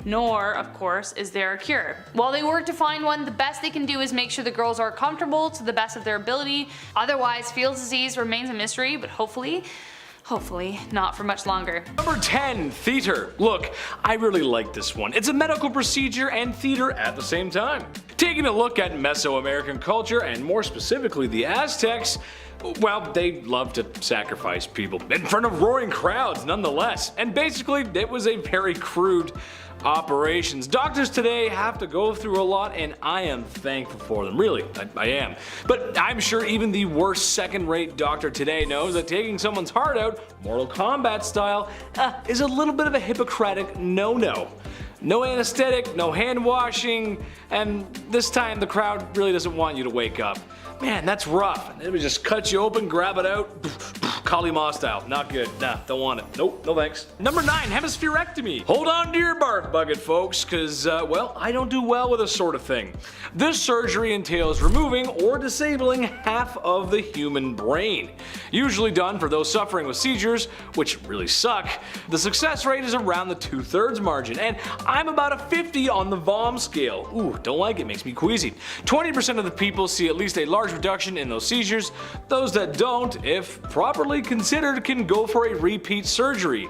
Nor, of course, is there a cure. While they work to find one, the best they can do is make sure the girls are comfortable to the best of their ability. Otherwise, Field's disease remains a mystery, but hopefully not for much longer. Number 10, theater. Look, I really like this one. It's a medical procedure and theater at the same time. Taking a look at Mesoamerican culture, and more specifically the Aztecs, well, they love to sacrifice people in front of roaring crowds nonetheless. And basically, it was a very crude operations. Doctors today have to go through a lot, and I am thankful for them. Really, I am. But I'm sure even the worst second-rate doctor today knows that taking someone's heart out, Mortal Kombat style, is a little bit of a Hippocratic no-no. No anesthetic, no hand washing, and this time the crowd really doesn't want you to wake up. Man, that's rough. They would just cut you open, grab it out, Kali Ma style. Not good. Nah, don't want it. Nope, no thanks. Number 9, hemispherectomy. Hold on to your barf bucket, folks, cause, well, I don't do well with this sort of thing. This surgery entails removing or disabling half of the human brain. Usually done for those suffering with seizures, which really suck. The success rate is around the 2/3 margin, and I'm about a 50 on the VOM scale. Ooh, don't like it, makes me queasy. 20% of the people see at least a large reduction in those seizures. Those that don't, if properly considered, can go for a repeat surgery.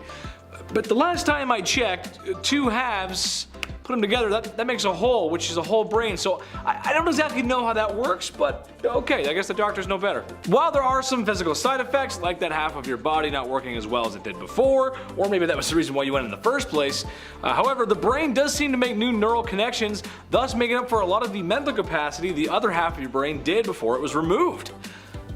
But the last time I checked, 2 halves, put them together, that makes a whole, which is a whole brain. So I don't exactly know how that works, but okay, I guess the doctors know better. While there are some physical side effects, like that half of your body not working as well as it did before, or maybe that was the reason why you went in the first place, however, the brain does seem to make new neural connections, thus making up for a lot of the mental capacity the other half of your brain did before it was removed.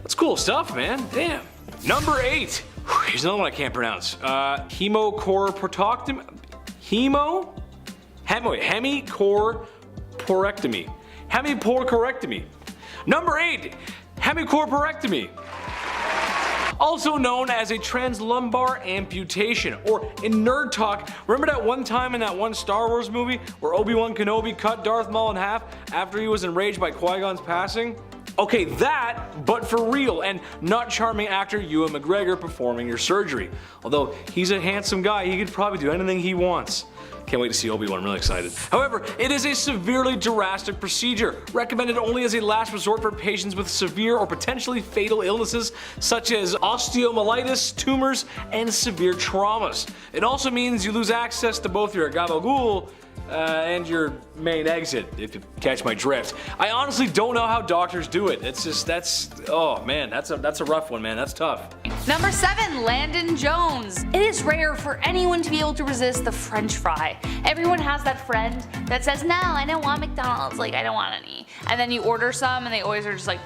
That's cool stuff, man. Damn. Number 8. Here's another one I can't pronounce. Hemicorporectomy. Hemicorporectomy. Number 8. Hemicorporectomy. Also known as a translumbar amputation, or in nerd talk, remember that one time in that one Star Wars movie where Obi-Wan Kenobi cut Darth Maul in half after he was enraged by Qui-Gon's passing? Okay, that, but for real, and not charming actor Ewan McGregor performing your surgery. Although he's a handsome guy, he could probably do anything he wants. Can't wait to see Obi-Wan, I'm really excited. However, it is a severely drastic procedure, recommended only as a last resort for patients with severe or potentially fatal illnesses such as osteomyelitis, tumors, and severe traumas. It also means you lose access to both your gabagool and your main exit, if you catch my drift. I honestly don't know how doctors do it. It's just, oh man, that's a rough one, man. That's tough. Number 7, Landon Jones. It is rare for anyone to be able to resist the French fry. Everyone has that friend that says, no, I don't want McDonald's, like I don't want any. And then you order some and they always are just like,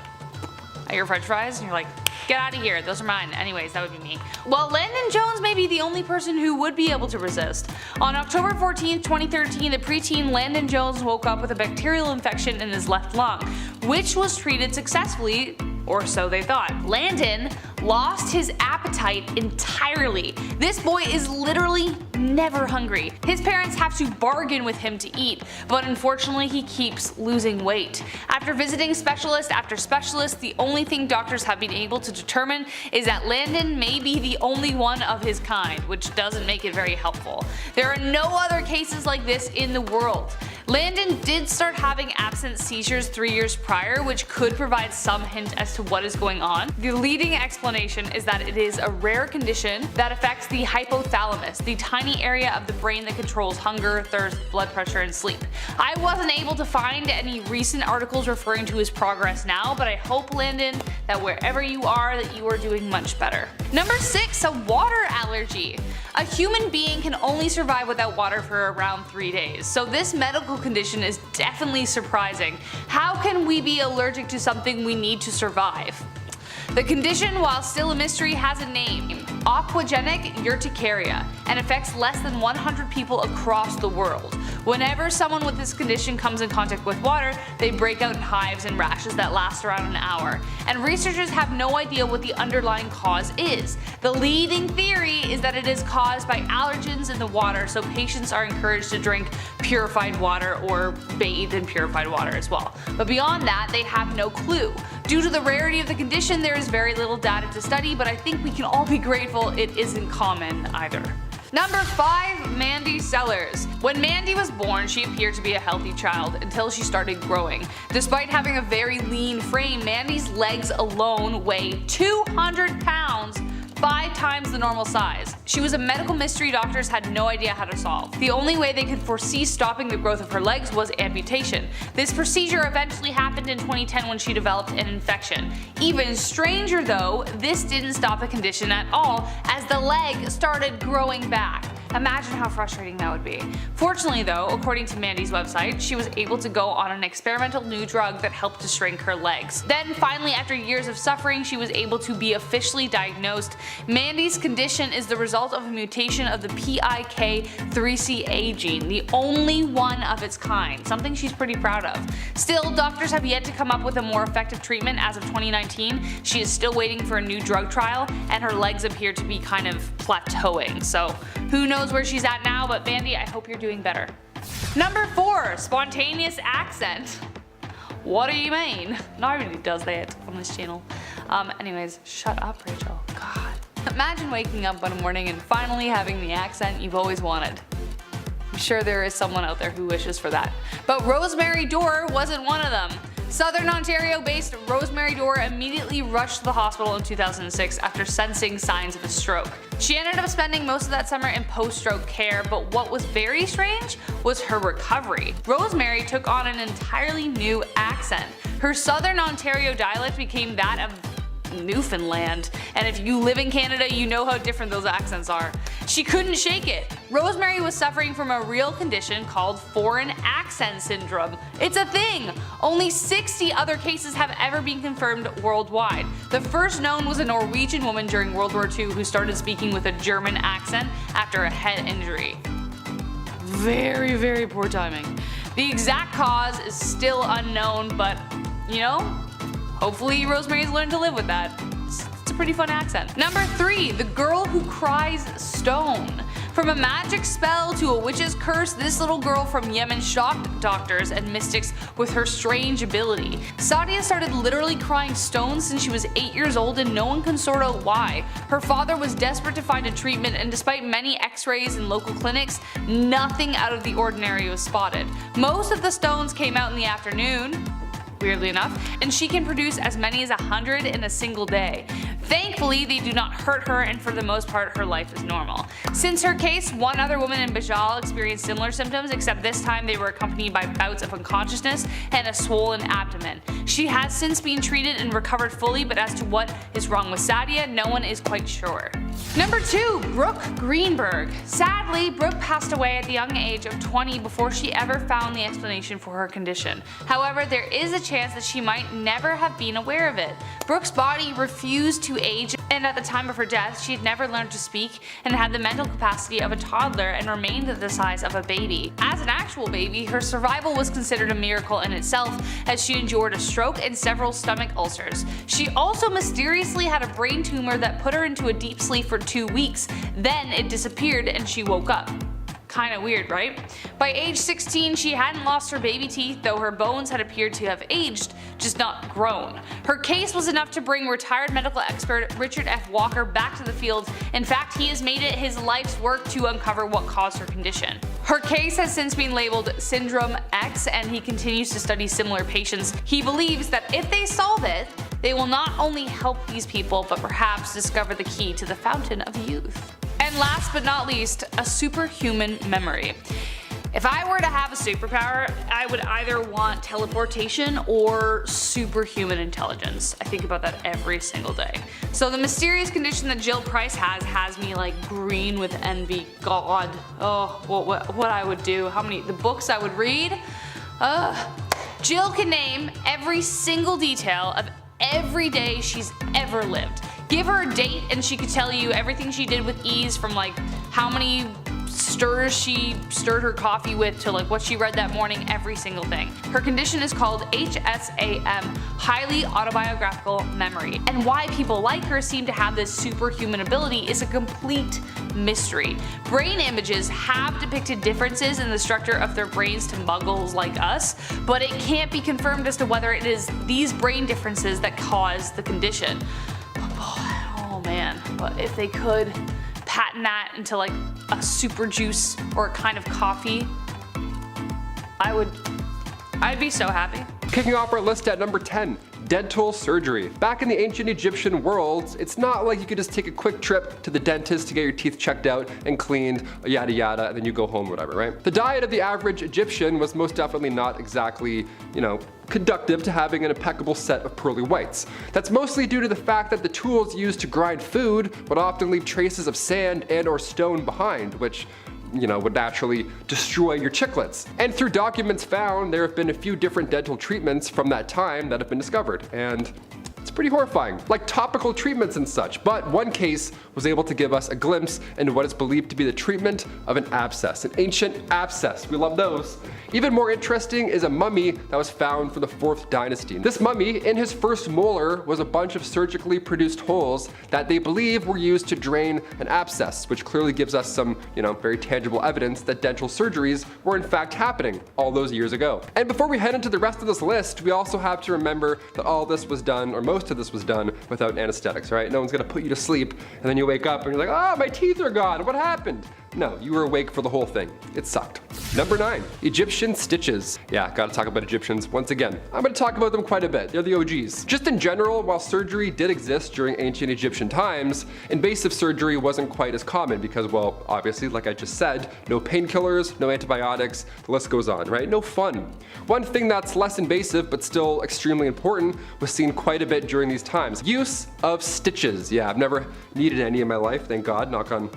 are your French fries? And you're like, Get out of here, those are mine. Anyways, that would be me. Well, Landon Jones may be the only person who would be able to resist. On October 14th, 2013, the preteen Landon Jones woke up with a bacterial infection in his left lung, which was treated successfully, or so they thought. Landon lost his appetite entirely. This boy is literally never hungry. His parents have to bargain with him to eat, but unfortunately he keeps losing weight. After visiting specialist after specialist, the only thing doctors have been able to determine is that Landon may be the only one of his kind, which doesn't make it very helpful. There are no other cases like this in the world. Landon did start having absent seizures 3 years prior, which could provide some hint as to what is going on. The leading explanation is that it is a rare condition that affects the hypothalamus, the tiny area of the brain that controls hunger, thirst, blood pressure, and sleep. I wasn't able to find any recent articles referring to his progress now, but I hope, Landon, that wherever you are, that you are doing much better. Number 6, a water allergy. A human being can only survive without water for around 3 days, so this medical condition is definitely surprising. How can we be allergic to something we need to survive? The condition, while still a mystery, has a name: aquagenic urticaria, and affects less than 100 people across the world. Whenever someone with this condition comes in contact with water, they break out in hives and rashes that last around an hour, and researchers have no idea what the underlying cause is. The leading theory is that it is caused by allergens in the water, so patients are encouraged to drink purified water or bathe in purified water as well. But beyond that, they have no clue. Due to the rarity of the condition, there is very little data to study, but I think we can all be grateful it isn't common either. Number 5, Mandy Sellers. When Mandy was born, she appeared to be a healthy child until she started growing. Despite having a very lean frame, Mandy's legs alone weigh 200 pounds, 5 times the normal size. She was a medical mystery doctors had no idea how to solve. The only way they could foresee stopping the growth of her legs was amputation. This procedure eventually happened in 2010 when she developed an infection. Even stranger though, this didn't stop the condition at all, as the leg started growing back. Imagine how frustrating that would be. Fortunately though, according to Mandy's website, she was able to go on an experimental new drug that helped to shrink her legs. Then finally, after years of suffering, she was able to be officially diagnosed. Mandy's condition is the result of a mutation of the PIK3CA gene, the only one of its kind, something she's pretty proud of. Still, doctors have yet to come up with a more effective treatment as of 2019. She is still waiting for a new drug trial, and her legs appear to be kind of plateauing, so who knows where she's at now, but Mandy, I hope you're doing better. Number 4, spontaneous accent. What do you mean? Nobody does that on this channel. Anyways, shut up, Rachel. God. Imagine waking up one morning and finally having the accent you've always wanted. I'm sure there is someone out there who wishes for that. But Rosemary Dorr wasn't one of them. Southern Ontario-based Rosemary Dorr immediately rushed to the hospital in 2006 after sensing signs of a stroke. She ended up spending most of that summer in post-stroke care, but what was very strange was her recovery. Rosemary took on an entirely new accent. Her Southern Ontario dialect became that of Newfoundland, and if you live in Canada, you know how different those accents are. She couldn't shake it. Rosemary was suffering from a real condition called foreign accent syndrome. It's a thing! Only 60 other cases have ever been confirmed worldwide. The first known was a Norwegian woman during World War II who started speaking with a German accent after a head injury. Very, very poor timing. The exact cause is still unknown, but you know, hopefully Rosemary's learned to live with that. It's a pretty fun accent. Number 3, the girl who cries stone. From a magic spell to a witch's curse, this little girl from Yemen shocked doctors and mystics with her strange ability. Sadia started literally crying stones since she was 8 years old, and no one can sort out why. Her father was desperate to find a treatment, and despite many x-rays in local clinics, nothing out of the ordinary was spotted. Most of the stones came out in the afternoon, weirdly enough, and she can produce as many as 100 in a single day. Thankfully, they do not hurt her, and for the most part, her life is normal. Since her case, one other woman in Bajal experienced similar symptoms, except this time they were accompanied by bouts of unconsciousness and a swollen abdomen. She has since been treated and recovered fully, but as to what is wrong with Sadia, no one is quite sure. Number 2, Brooke Greenberg. Sadly, Brooke passed away at the young age of 20 before she ever found the explanation for her condition. However, there is a chance that she might never have been aware of it. Brooke's body refused to age, and at the time of her death, she had never learned to speak and had the mental capacity of a toddler and remained the size of a baby. As an actual baby, her survival was considered a miracle in itself, as she endured a stroke and several stomach ulcers. She also mysteriously had a brain tumor that put her into a deep sleep for 2 weeks, then it disappeared and she woke up. Kinda weird, right? By age 16, she hadn't lost her baby teeth, though her bones had appeared to have aged, just not grown. Her case was enough to bring retired medical expert Richard F. Walker back to the field. In fact, he has made it his life's work to uncover what caused her condition. Her case has since been labeled Syndrome X, and he continues to study similar patients. He believes that if they solve it, they will not only help these people, but perhaps discover the key to the fountain of youth. And last but not least, a superhuman memory. If I were to have a superpower, I would either want teleportation or superhuman intelligence. I think about that every single day. So the mysterious condition that Jill Price has me like green with envy. God, oh, what I would do, the books I would read. Jill can name every single detail of every day she's ever lived. Give her a date and she could tell you everything she did with ease, from like how many stirs she stirred her coffee with to like what she read that morning, every single thing. Her condition is called HSAM, highly autobiographical memory, and why people like her seem to have this superhuman ability is a complete mystery. Brain images have depicted differences in the structure of their brains to muggles like us, but it can't be confirmed as to whether it is these brain differences that cause the condition. Oh man, but if they could patent that into like a super juice or a kind of coffee, I'd be so happy. Kicking off our list at number 10, dental surgery. Back in the ancient Egyptian world, it's not like you could just take a quick trip to the dentist to get your teeth checked out and cleaned, yada yada, and then you go home, whatever, right? The diet of the average Egyptian was most definitely not exactly, conductive to having an impeccable set of pearly whites. That's mostly due to the fact that the tools used to grind food would often leave traces of sand and or stone behind, which would naturally destroy your chiclets. And through documents found, there have been a few different dental treatments from that time that have been discovered, and it's pretty horrifying, like topical treatments and such. But one case was able to give us a glimpse into what is believed to be the treatment of an abscess, an ancient abscess. We love those. Even more interesting is a mummy that was found from the 4th dynasty. This mummy, in his first molar, was a bunch of surgically produced holes that they believe were used to drain an abscess, which clearly gives us some, very tangible evidence that dental surgeries were in fact happening all those years ago. And before we head into the rest of this list, we also have to remember that all this was done, or most of this was done, without anesthetics, right? No one's gonna put you to sleep and then you wake up and you're like, oh, my teeth are gone, what happened? No, you were awake for the whole thing. It sucked. Number 9, Egyptian stitches. Yeah, gotta talk about Egyptians once again. I'm gonna talk about them quite a bit. They're the OGs. Just in general, while surgery did exist during ancient Egyptian times, invasive surgery wasn't quite as common because, well, obviously, like I just said, no painkillers, no antibiotics, the list goes on, right? No fun. One thing that's less invasive but still extremely important was seen quite a bit during these times. Use of stitches. Yeah, I've never needed any in my life, thank God, knock on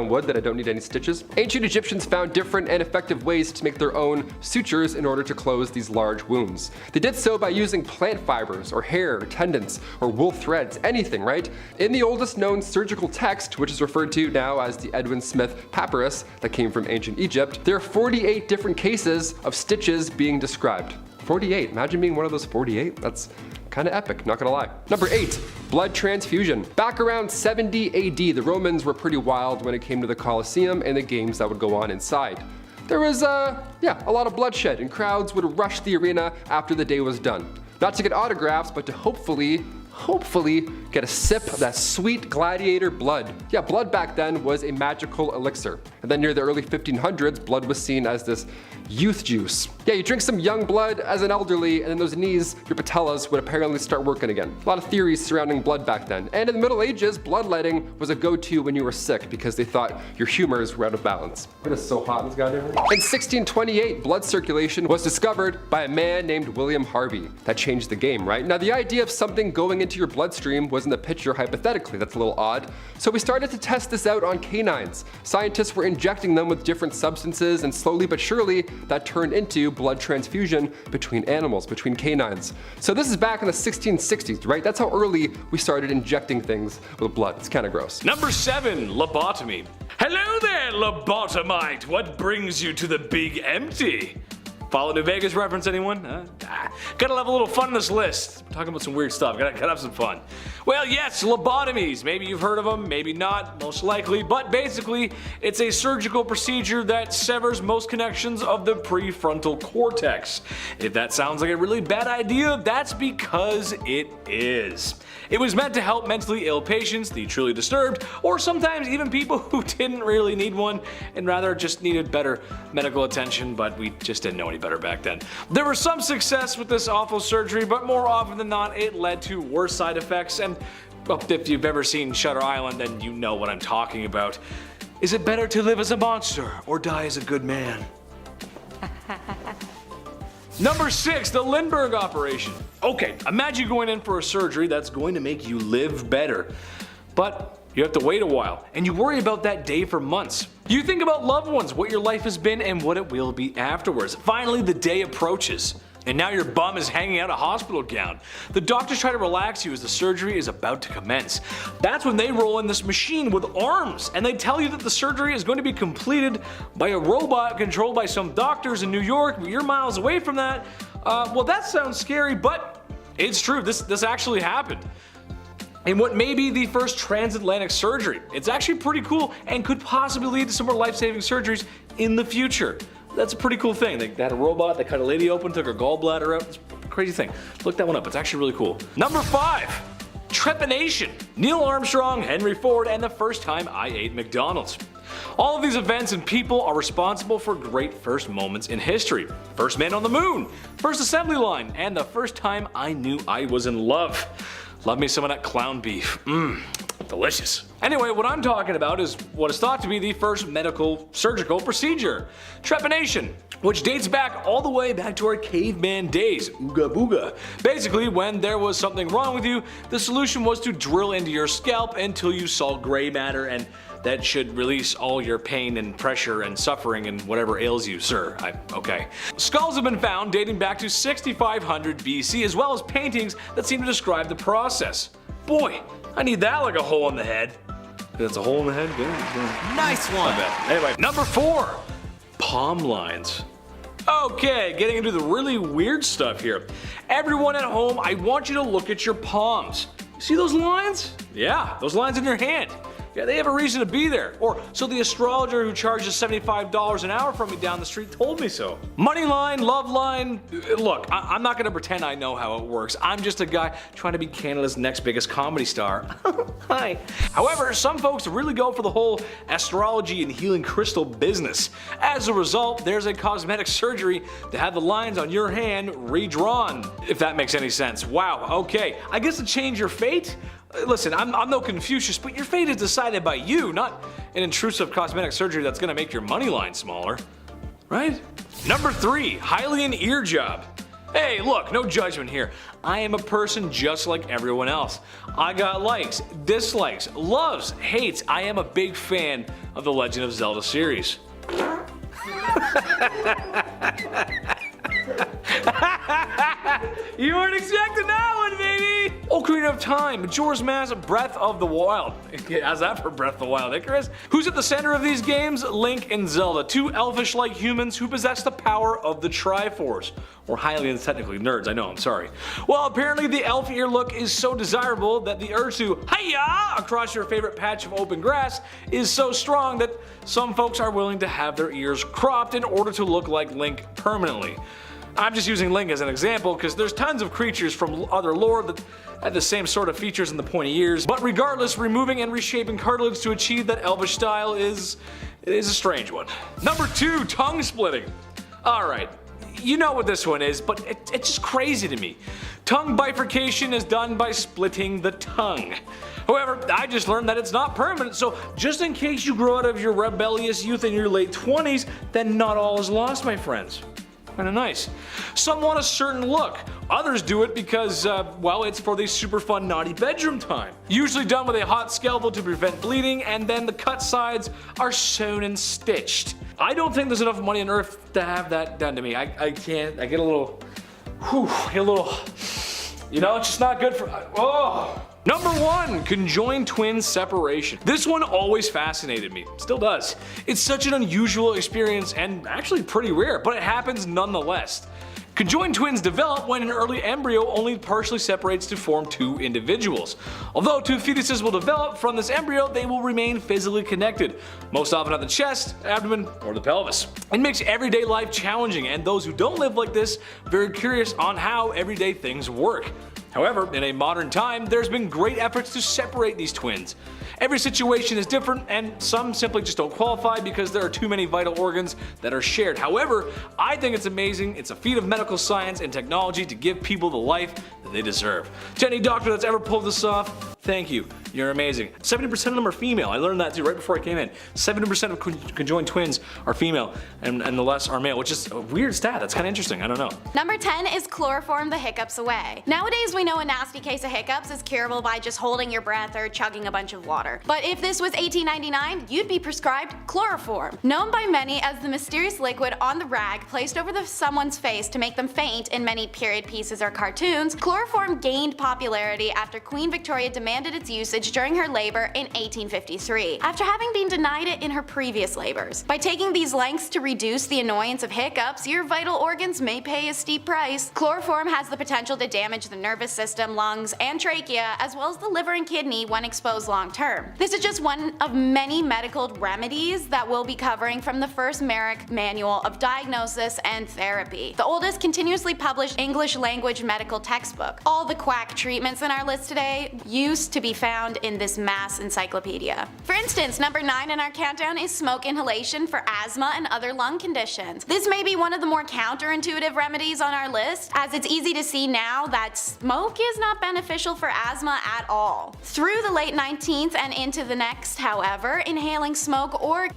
wood that I don't need any stitches. Ancient Egyptians found different and effective ways to make their own sutures in order to close these large wounds. They did so by using plant fibers or hair, or tendons, or wool threads, anything, right? In the oldest known surgical text, which is referred to now as the Edwin Smith Papyrus that came from ancient Egypt, there are 48 different cases of stitches being described. 48, imagine being one of those 48, that's kind of epic, not gonna lie. Number 8, blood transfusion. Back around 70 AD, the Romans were pretty wild when it came to the Colosseum and the games that would go on inside. There was, a lot of bloodshed, and crowds would rush the arena after the day was done. Not to get autographs, but to hopefully get a sip of that sweet gladiator blood. Yeah, blood back then was a magical elixir. And then near the early 1500s, blood was seen as this youth juice. Yeah, you drink some young blood as an elderly, and then those knees, your patellas, would apparently start working again. A lot of theories surrounding blood back then. And in the Middle Ages, bloodletting was a go-to when you were sick because they thought your humors were out of balance. It is so hot in this goddamn room. In 1628, blood circulation was discovered by a man named William Harvey. That changed the game, right? Now, the idea of something going into into your bloodstream was in the picture hypothetically. That's a little odd. So we started to test this out on canines. Scientists were injecting them with different substances, and slowly but surely that turned into blood transfusion between animals, between canines. So this is back in the 1660s, right? That's how early we started injecting things with blood. It's kind of gross. Number 7, lobotomy. Hello there, lobotomite. What brings you to the big empty? Follow New Vegas reference, anyone? Gotta have a little fun in this list. We're talking about some weird stuff. Gotta have some fun. Well, yes, lobotomies. Maybe you've heard of them, maybe not, most likely. But basically, it's a surgical procedure that severs most connections of the prefrontal cortex. If that sounds like a really bad idea, that's because it is. It was meant to help mentally ill patients, the truly disturbed, or sometimes even people who didn't really need one and rather just needed better medical attention, but we just didn't know any better back then. There was some success with this awful surgery, but more often than not, it led to worse side effects. And well, if you've ever seen Shutter Island, then you know what I'm talking about. Is it better to live as a monster or die as a good man? Number 6, the Lindbergh operation. Okay, imagine going in for a surgery that's going to make you live better. But you have to wait a while, and you worry about that day for months. You think about loved ones, what your life has been, and what it will be afterwards. Finally, the day approaches, and now your bum is hanging out a hospital gown. The doctors try to relax you as the surgery is about to commence. That's when they roll in this machine with arms, and they tell you that the surgery is going to be completed by a robot controlled by some doctors in New York, but you're miles away from that. Well, that sounds scary, but it's true. This actually happened. In what may be the first transatlantic surgery. It's actually pretty cool and could possibly lead to some more life-saving surgeries in the future. That's a pretty cool thing. They had a robot, they cut a lady open, took her gallbladder out. It's a crazy thing. Look that one up, it's actually really cool. Number 5, trepanation. Neil Armstrong, Henry Ford, and the first time I ate McDonald's. All of these events and people are responsible for great first moments in history. First man on the moon, first assembly line, and the first time I knew I was in love. Love me some of that clown beef. Delicious. Anyway, what I'm talking about is what is thought to be the first medical surgical procedure, trepanation, which dates back all the way back to our caveman days, ooga booga. Basically, when there was something wrong with you, the solution was to drill into your scalp until you saw gray matter, and that should release all your pain and pressure and suffering and whatever ails you, sir. Okay. Skulls have been found dating back to 6500 BC, as well as paintings that seem to describe the process. Boy, I need that like a hole in the head. That's a hole in the head? Good. Nice one. Anyway, number 4, palm lines. Okay, getting into the really weird stuff here. Everyone at home, I want you to look at your palms. See those lines? Yeah, those lines in your hand. Yeah, they have a reason to be there. Or, so the astrologer who charges $75 an hour from me down the street told me so. Money line, love line. Look, I'm not gonna pretend I know how it works. I'm just a guy trying to be Canada's next biggest comedy star. Hi. However, some folks really go for the whole astrology and healing crystal business. As a result, there's a cosmetic surgery to have the lines on your hand redrawn, if that makes any sense. Wow, okay. I guess to change your fate? Listen, I'm no Confucius, but your fate is decided by you, not an intrusive cosmetic surgery that's gonna make your money line smaller. Right? Number 3, Hylian ear job. Hey, look, no judgment here. I am a person just like everyone else. I got likes, dislikes, loves, hates. I am a big fan of the Legend of Zelda series. You weren't expecting that one, baby! Ocarina of Time, Majora's Mask, Breath of the Wild. How's that for Breath of the Wild, Icarus? Who's at the center of these games? Link and Zelda, 2 elfish-like humans who possess the power of the Triforce. Or Hylians, technically nerds, I know, I'm sorry. Well, apparently the elf ear look is so desirable that the urge to hi-ya across your favorite patch of open grass is so strong that some folks are willing to have their ears cropped in order to look like Link permanently. I'm just using Link as an example because there's tons of creatures from other lore that have the same sort of features in the pointy ears, but regardless, removing and reshaping cartilage to achieve that elvish style is a strange one. Number 2, tongue splitting. Alright, you know what this one is, but it's just crazy to me. Tongue bifurcation is done by splitting the tongue. However, I just learned that it's not permanent, so just in case you grow out of your rebellious youth in your late 20s, then not all is lost, my friends. kinda nice. Some want a certain look. Others do it because, well, it's for the super fun naughty bedroom time. Usually done with a hot scalpel to prevent bleeding, and then the cut sides are sewn and stitched. I don't think there's enough money on earth to have that done to me. I can't, I get a little, you know, it's just not good for, oh. Number 1, conjoined twin separation. This one always fascinated me, still does. It's such an unusual experience and actually pretty rare, but it happens nonetheless. Conjoined twins develop when an early embryo only partially separates to form 2 individuals. Although 2 fetuses will develop from this embryo, they will remain physically connected, most often at the chest, abdomen, or the pelvis. It makes everyday life challenging, and those who don't live like this very curious on how everyday things work. However, in a modern time, there's been great efforts to separate these twins. Every situation is different, and some simply just don't qualify because there are too many vital organs that are shared. However, I think it's amazing. It's a feat of medical science and technology to give people the life that they deserve. To any doctor that's ever pulled this off, thank you. You're amazing. 70% of them are female. I learned that too right before I came in. 70% of conjoined twins are female, and the rest are male, which is a weird stat. That's kind of interesting. I don't know. Number 10 is chloroform the hiccups away. Nowadays we know a nasty case of hiccups is curable by just holding your breath or chugging a bunch of water. But if this was 1899, you'd be prescribed chloroform. Known by many as the mysterious liquid on the rag placed over someone's face to make them faint in many period pieces or cartoons, chloroform gained popularity after Queen Victoria demanded its usage during her labor in 1853, after having been denied it in her previous labors. By taking these lengths to reduce the annoyance of hiccups, your vital organs may pay a steep price. Chloroform has the potential to damage the nervous system, lungs, and trachea, as well as the liver and kidney when exposed long term. This is just one of many medical remedies that we'll be covering from the first Merrick Manual of Diagnosis and Therapy, the oldest continuously published English language medical textbook. All the quack treatments in our list today used to be found in this mass encyclopedia. For instance, number 9 in our countdown is smoke inhalation for asthma and other lung conditions. This may be one of the more counterintuitive remedies on our list, as it's easy to see now that smoke is not beneficial for asthma at all. Through the late 19th and into the next, however, inhaling smoke or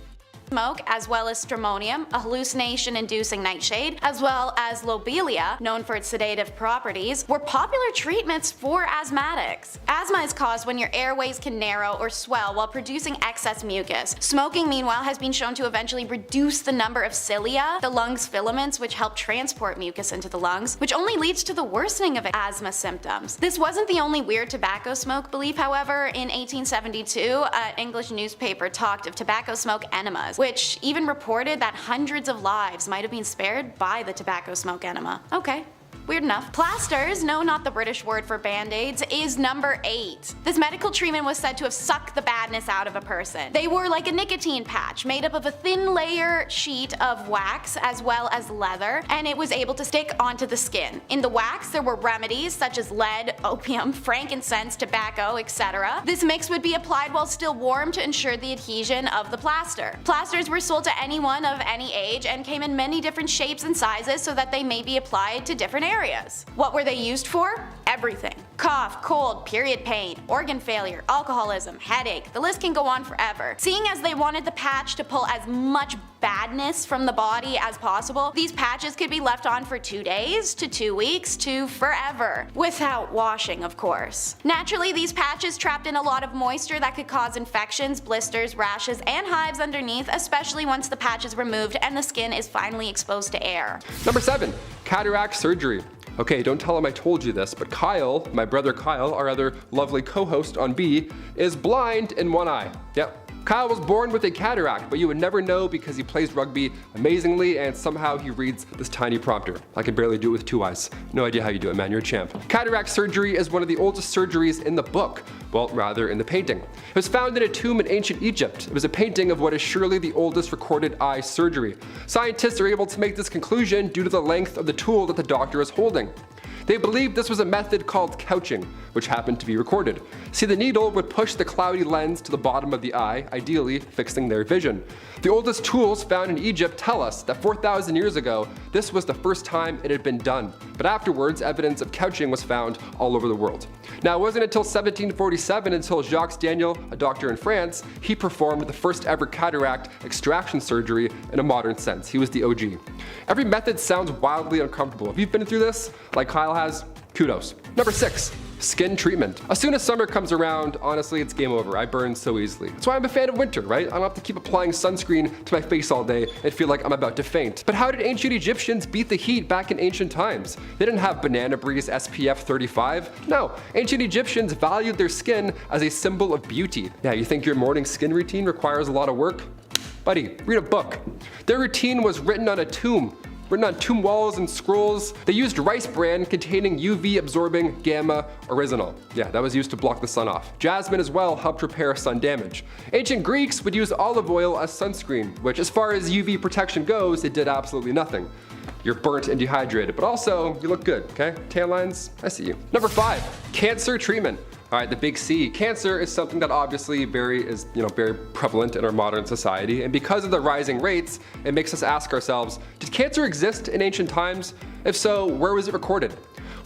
smoke, as well as stramonium, a hallucination-inducing nightshade, as well as lobelia, known for its sedative properties, were popular treatments for asthmatics. Asthma is caused when your airways can narrow or swell while producing excess mucus. Smoking, meanwhile, has been shown to eventually reduce the number of cilia, the lungs' filaments which help transport mucus into the lungs, which only leads to the worsening of asthma symptoms. This wasn't the only weird tobacco smoke belief, however. In 1872, an English newspaper talked of tobacco smoke enemas, which even reported that hundreds of lives might have been spared by the tobacco smoke enema. Okay. Weird enough. Plasters, no, not the British word for band-aids, is number 8. This medical treatment was said to have sucked the badness out of a person. They were like a nicotine patch made up of a thin layer sheet of wax as well as leather, and it was able to stick onto the skin. In the wax there were remedies such as lead, opium, frankincense, tobacco, etc. This mix would be applied while still warm to ensure the adhesion of the plaster. Plasters were sold to anyone of any age and came in many different shapes and sizes so that they may be applied to different areas. What were they used for? Everything. Cough, cold, period pain, organ failure, alcoholism, headache, the list can go on forever. Seeing as they wanted the patch to pull as much badness from the body as possible, these patches could be left on for 2 days to 2 weeks to forever. Without washing, of course. Naturally, these patches trapped in a lot of moisture that could cause infections, blisters, rashes, and hives underneath, especially once the patch is removed and the skin is finally exposed to air. Number 7, cataract surgery. Okay, don't tell him I told you this, but Kyle, my brother Kyle, our other lovely co-host on B, is blind in one eye. Yep. Kyle was born with a cataract, but you would never know because he plays rugby amazingly and somehow he reads this tiny prompter. I can barely do it with 2 eyes. No idea how you do it, man, you're a champ. Cataract surgery is one of the oldest surgeries in the book. Well, rather in the painting. It was found in a tomb in ancient Egypt. It was a painting of what is surely the oldest recorded eye surgery. Scientists are able to make this conclusion due to the length of the tool that the doctor is holding. They believed this was a method called couching, which happened to be recorded. See, the needle would push the cloudy lens to the bottom of the eye, ideally fixing their vision. The oldest tools found in Egypt tell us that 4,000 years ago, this was the first time it had been done. But afterwards, evidence of couching was found all over the world. Now, it wasn't until 1747 until Jacques Daniel, a doctor in France, he performed the first ever cataract extraction surgery in a modern sense. He was the OG. Every method sounds wildly uncomfortable. If you've been through this, like Kyle has, kudos. Number 6. Skin treatment. As soon as summer comes around, honestly, it's game over. I burn so easily. That's why I'm a fan of winter, right? I don't have to keep applying sunscreen to my face all day and feel like I'm about to faint. But how did ancient Egyptians beat the heat back in ancient times? They didn't have banana breeze SPF 35. No, ancient Egyptians valued their skin as a symbol of beauty. Yeah, you think your morning skin routine requires a lot of work? Buddy, read a book. Their routine was written on tomb walls and scrolls. They used rice bran containing UV absorbing gamma oryzanol. Yeah, that was used to block the sun off. Jasmine as well helped repair sun damage. Ancient Greeks would use olive oil as sunscreen, which as far as UV protection goes, it did absolutely nothing. You're burnt and dehydrated, but also you look good, okay? Tan lines, I see you. Number 5, cancer treatment. All right, the big C. Cancer is something that obviously very prevalent in our modern society, and because of the rising rates, it makes us ask ourselves, did cancer exist in ancient times? If so, where was it recorded?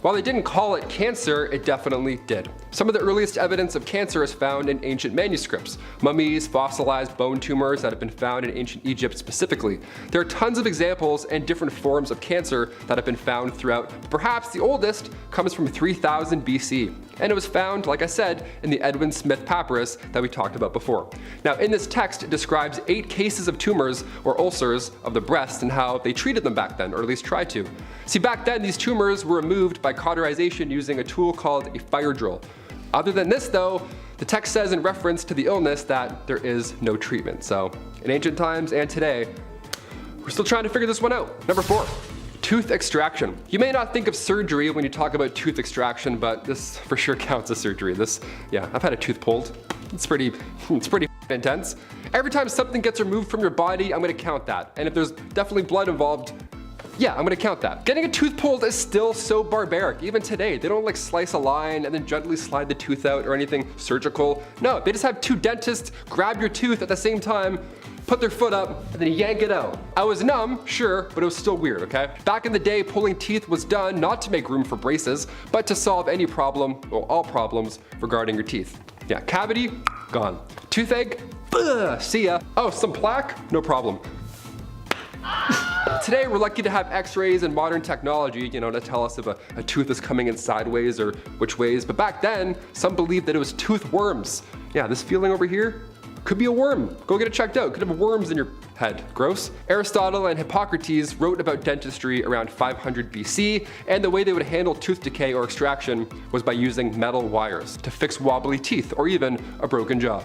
While they didn't call it cancer, it definitely did. Some of the earliest evidence of cancer is found in ancient manuscripts, mummies, fossilized bone tumors that have been found in ancient Egypt specifically. There are tons of examples and different forms of cancer that have been found throughout. Perhaps the oldest comes from 3000 BC, and it was found, like I said, in the Edwin Smith papyrus that we talked about before. Now, in this text, it describes 8 cases of tumors or ulcers of the breast and how they treated them back then, or at least tried to. See, back then, these tumors were removed by cauterization using a tool called a fire drill. Other than this though, the text says in reference to the illness that there is no treatment. So in ancient times and today, we're still trying to figure this one out. Number 4, tooth extraction. You may not think of surgery when you talk about tooth extraction, but this for sure counts as surgery. I've had a tooth pulled. It's pretty intense. Every time something gets removed from your body, I'm gonna count that. And if there's definitely blood involved, yeah, I'm gonna count that. Getting a tooth pulled is still so barbaric. Even today, they don't like slice a line and then gently slide the tooth out or anything surgical. No, they just have 2 dentists grab your tooth at the same time, put their foot up, and then yank it out. I was numb, sure, but it was still weird, okay? Back in the day, pulling teeth was done not to make room for braces, but to solve any problem, or all problems, regarding your teeth. Yeah, cavity, gone. Toothache, see ya. Oh, some plaque? No problem. Today, we're lucky to have x-rays and modern technology, to tell us if a tooth is coming in sideways or which ways. But back then, some believed that it was tooth worms. Yeah, this feeling over here could be a worm. Go get it checked out. Could have worms in your head. Gross. Aristotle and Hippocrates wrote about dentistry around 500 BC, and the way they would handle tooth decay or extraction was by using metal wires to fix wobbly teeth or even a broken jaw,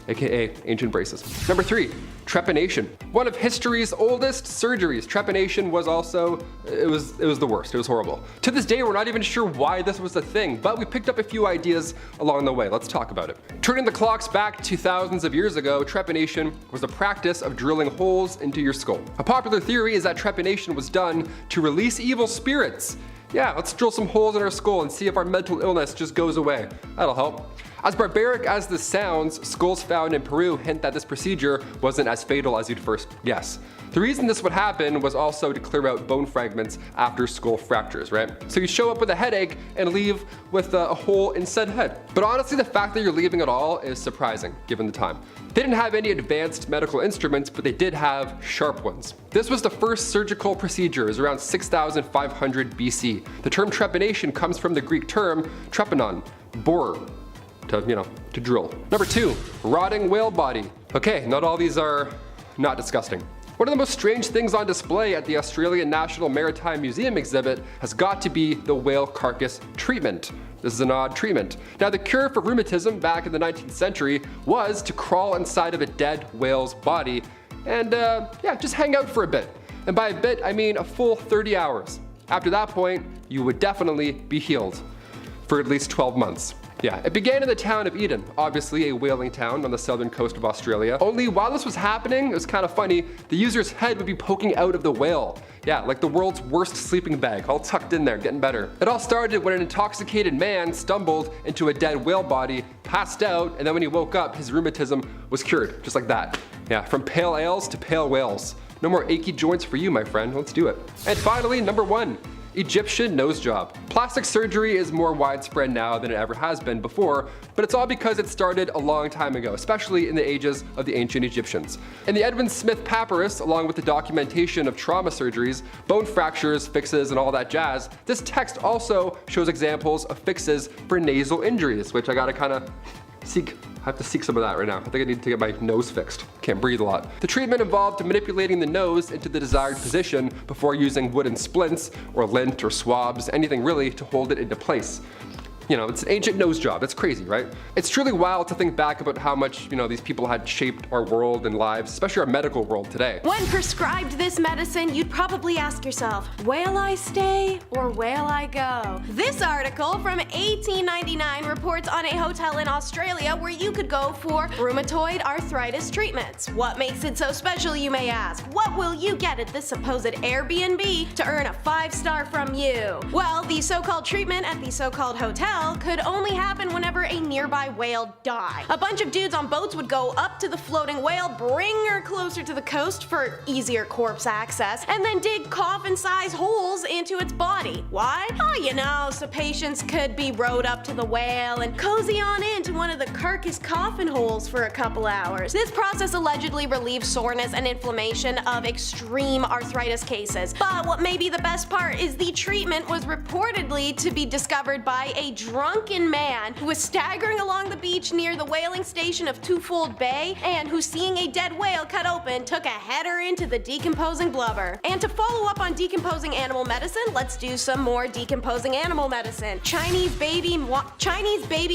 aka ancient braces. Number 3, trepanation. One of history's oldest surgeries. Trepanation was also, it was the worst. It was horrible. To this day, we're not even sure why this was a thing, but we picked up a few ideas along the way. Let's talk about it. Turning the clocks back to thousands of years ago, trepanation was the practice of drilling holes into your skull. A popular theory is that trepanation was done to release evil spirits. Yeah, let's drill some holes in our skull and see if our mental illness just goes away. That'll help. As barbaric as this sounds, skulls found in Peru hint that this procedure wasn't as fatal as you'd first guess. The reason this would happen was also to clear out bone fragments after skull fractures, right? So you show up with a headache and leave with a hole in said head. But honestly, the fact that you're leaving at all is surprising, given the time. They didn't have any advanced medical instruments, but they did have sharp ones. This was the first surgical procedure, around 6,500 BC. The term trepanation comes from the Greek term trepanon, borer, to drill. Number 2, rotting whale body. Okay, not all these are not disgusting. One of the most strange things on display at the Australian National Maritime Museum exhibit has got to be the whale carcass treatment. This is an odd treatment. Now, the cure for rheumatism back in the 19th century was to crawl inside of a dead whale's body and just hang out for a bit. And by a bit, I mean a full 30 hours. After that point, you would definitely be healed for at least 12 months. Yeah, it began in the town of Eden, obviously a whaling town on the southern coast of Australia. Only while this was happening, it was kind of funny, the user's head would be poking out of the whale. Yeah, like the world's worst sleeping bag, all tucked in there, getting better. It all started when an intoxicated man stumbled into a dead whale body, passed out, and then when he woke up, his rheumatism was cured, just like that. Yeah, from pale ales to pale whales. No more achy joints for you, my friend, let's do it. And finally, number 1. Egyptian nose job. Plastic surgery is more widespread now than it ever has been before, but it's all because it started a long time ago, especially in the ages of the ancient Egyptians. In the Edwin Smith Papyrus, along with the documentation of trauma surgeries, bone fractures, fixes, and all that jazz, this text also shows examples of fixes for nasal injuries, which I gotta kinda I have to seek some of that right now. I think I need to get my nose fixed. Can't breathe a lot. The treatment involved manipulating the nose into the desired position before using wooden splints or lint or swabs, anything really to hold it into place. You know, it's an ancient nose job. It's crazy, right? It's truly wild to think back about how much, these people had shaped our world and lives, especially our medical world today. When prescribed this medicine, you'd probably ask yourself, will I stay or will I go? This article from 1899 reports on a hotel in Australia where you could go for rheumatoid arthritis treatments. What makes it so special, you may ask? What will you get at this supposed Airbnb to earn a 5-star from you? Well, the so-called treatment at the so-called hotel could only happen whenever a nearby whale died. A bunch of dudes on boats would go up to the floating whale, bring her closer to the coast for easier corpse access, and then dig coffin-sized holes into its body. Why? Oh, so patients could be rowed up to the whale and cozy on into one of the carcass coffin holes for a couple hours. This process allegedly relieves soreness and inflammation of extreme arthritis cases. But what may be the best part is the treatment was reportedly to be discovered by a drunken man who was staggering along the beach near the whaling station of Twofold Bay and who, seeing a dead whale cut open, took a header into the decomposing blubber. And to follow up on decomposing animal medicine, let's do some more decomposing animal medicine. Chinese baby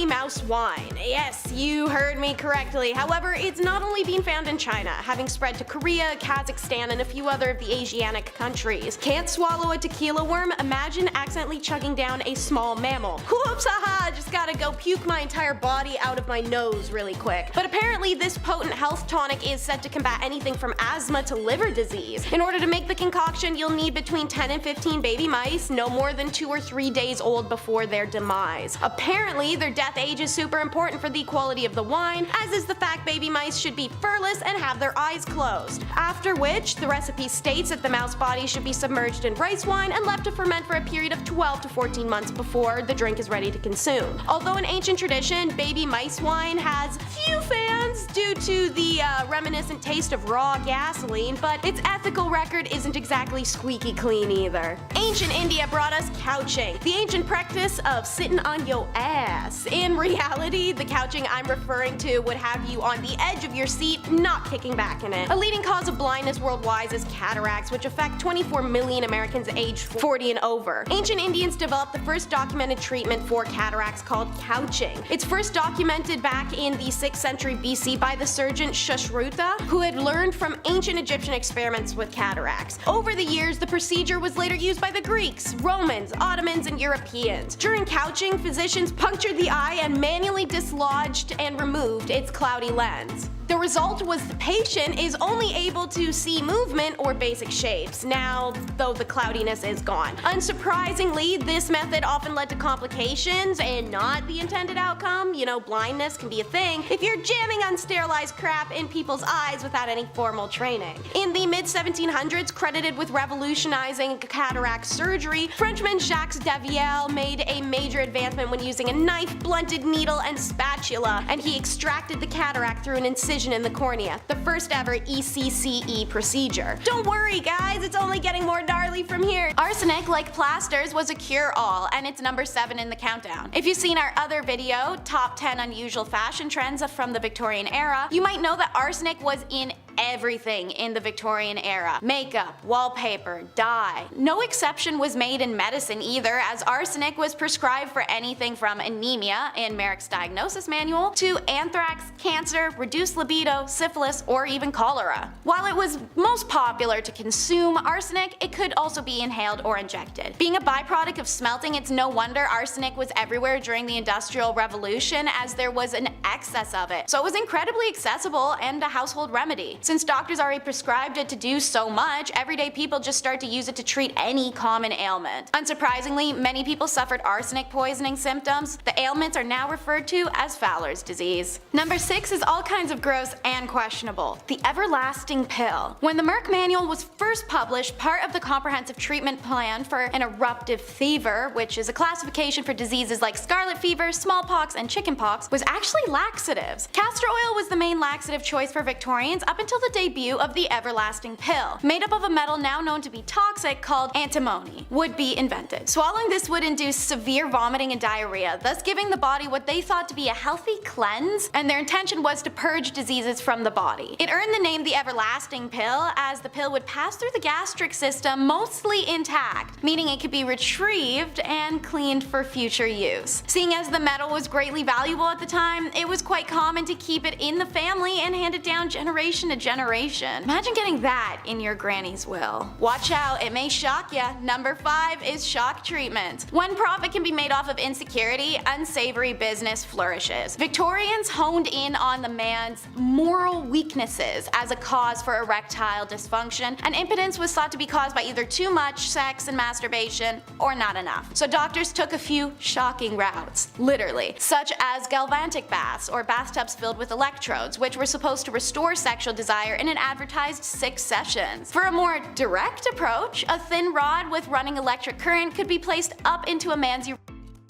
mouse wine. Yes, you heard me correctly. However, it's not only being found in China, having spread to Korea, Kazakhstan, and a few other of the Asiatic countries. Can't swallow a tequila worm? Imagine accidentally chugging down a small mammal. Whoops, haha, just gotta go puke my entire body out of my nose really quick. But apparently this potent health tonic is said to combat anything from asthma to liver disease. In order to make the concoction, you'll need between 10 and 15 baby mice, no more than 2 or 3 days old before their demise. Apparently, their death age is super important for the quality of the wine, as is the fact baby mice should be furless and have their eyes closed. After which, the recipe states that the mouse body should be submerged in rice wine and left to ferment for a period of 12 to 14 months before the drink is ready to consume. Although in ancient tradition, baby mice wine has few fans due to the reminiscent taste of raw gasoline, but its ethical record isn't exactly squeaky clean either. Ancient India brought us couching, the ancient practice of sitting on your ass. In reality, the couching I'm referring to would have you on the edge of your seat, not kicking back in it. A leading cause of blindness worldwide is cataracts, which affect 24 million Americans aged 40 and over. Ancient Indians developed the first documented treatment for cataracts called couching. It's first documented back in the 6th century BC by the surgeon Sushruta, who had learned from ancient Egyptian experiments with cataracts. Over the years, the procedure was later used by the Greeks, Romans, Ottomans, and Europeans. During couching, physicians punctured the eye and manually dislodged and removed its cloudy lens. The result was the patient is only able to see movement or basic shapes, now though the cloudiness is gone. Unsurprisingly, this method often led to complications and not the intended outcome. Blindness can be a thing if you're jamming unsterilized crap in people's eyes without any formal training. In the mid-1700s, credited with revolutionizing cataract surgery, Frenchman Jacques Daviel made a major advancement when using a knife, blunted needle, and spatula, and he extracted the cataract through an incision in the cornea, the first ever ECCE procedure. Don't worry guys, it's only getting more gnarly from here. Arsenic, like plasters, was a cure-all, and it's number 7 in the countdown. If you've seen our other video, Top 10 Unusual Fashion Trends from the Victorian Era, you might know that arsenic was in everything in the Victorian era. Makeup, wallpaper, dye. No exception was made in medicine either, as arsenic was prescribed for anything from anemia in Merrick's diagnosis manual to anthrax, cancer, reduced libido, syphilis, or even cholera. While it was most popular to consume arsenic, it could also be inhaled or injected. Being a byproduct of smelting, it's no wonder arsenic was everywhere during the Industrial Revolution, as there was an excess of it. So it was incredibly accessible and a household remedy. Since doctors already prescribed it to do so much, everyday people just start to use it to treat any common ailment. Unsurprisingly, many people suffered arsenic poisoning symptoms. The ailments are now referred to as Fowler's disease. Number 6 is all kinds of gross and questionable. The everlasting pill. When the Merck manual was first published, part of the comprehensive treatment plan for an eruptive fever, which is a classification for diseases like scarlet fever, smallpox, and chickenpox, was actually laxatives. Castor oil was the main laxative choice for Victorians up until the debut of the everlasting pill, made up of a metal now known to be toxic called antimony, would be invented. Swallowing this would induce severe vomiting and diarrhea, thus giving the body what they thought to be a healthy cleanse, and their intention was to purge diseases from the body. It earned the name the everlasting pill, as the pill would pass through the gastric system mostly intact, meaning it could be retrieved and cleaned for future use. Seeing as the metal was greatly valuable at the time, it was quite common to keep it in the family and hand it down generation to generation. Imagine getting that in your granny's will. Watch out, it may shock ya. Number 5 is shock treatment. When profit can be made off of insecurity, unsavory business flourishes. Victorians honed in on the man's moral weaknesses as a cause for erectile dysfunction, and impotence was thought to be caused by either too much sex and masturbation or not enough. So doctors took a few shocking routes, literally, such as galvanic baths or bathtubs filled with electrodes, which were supposed to restore sexual desire in an advertised 6 sessions. For a more direct approach, a thin rod with running electric current could be placed up into a man's urethra.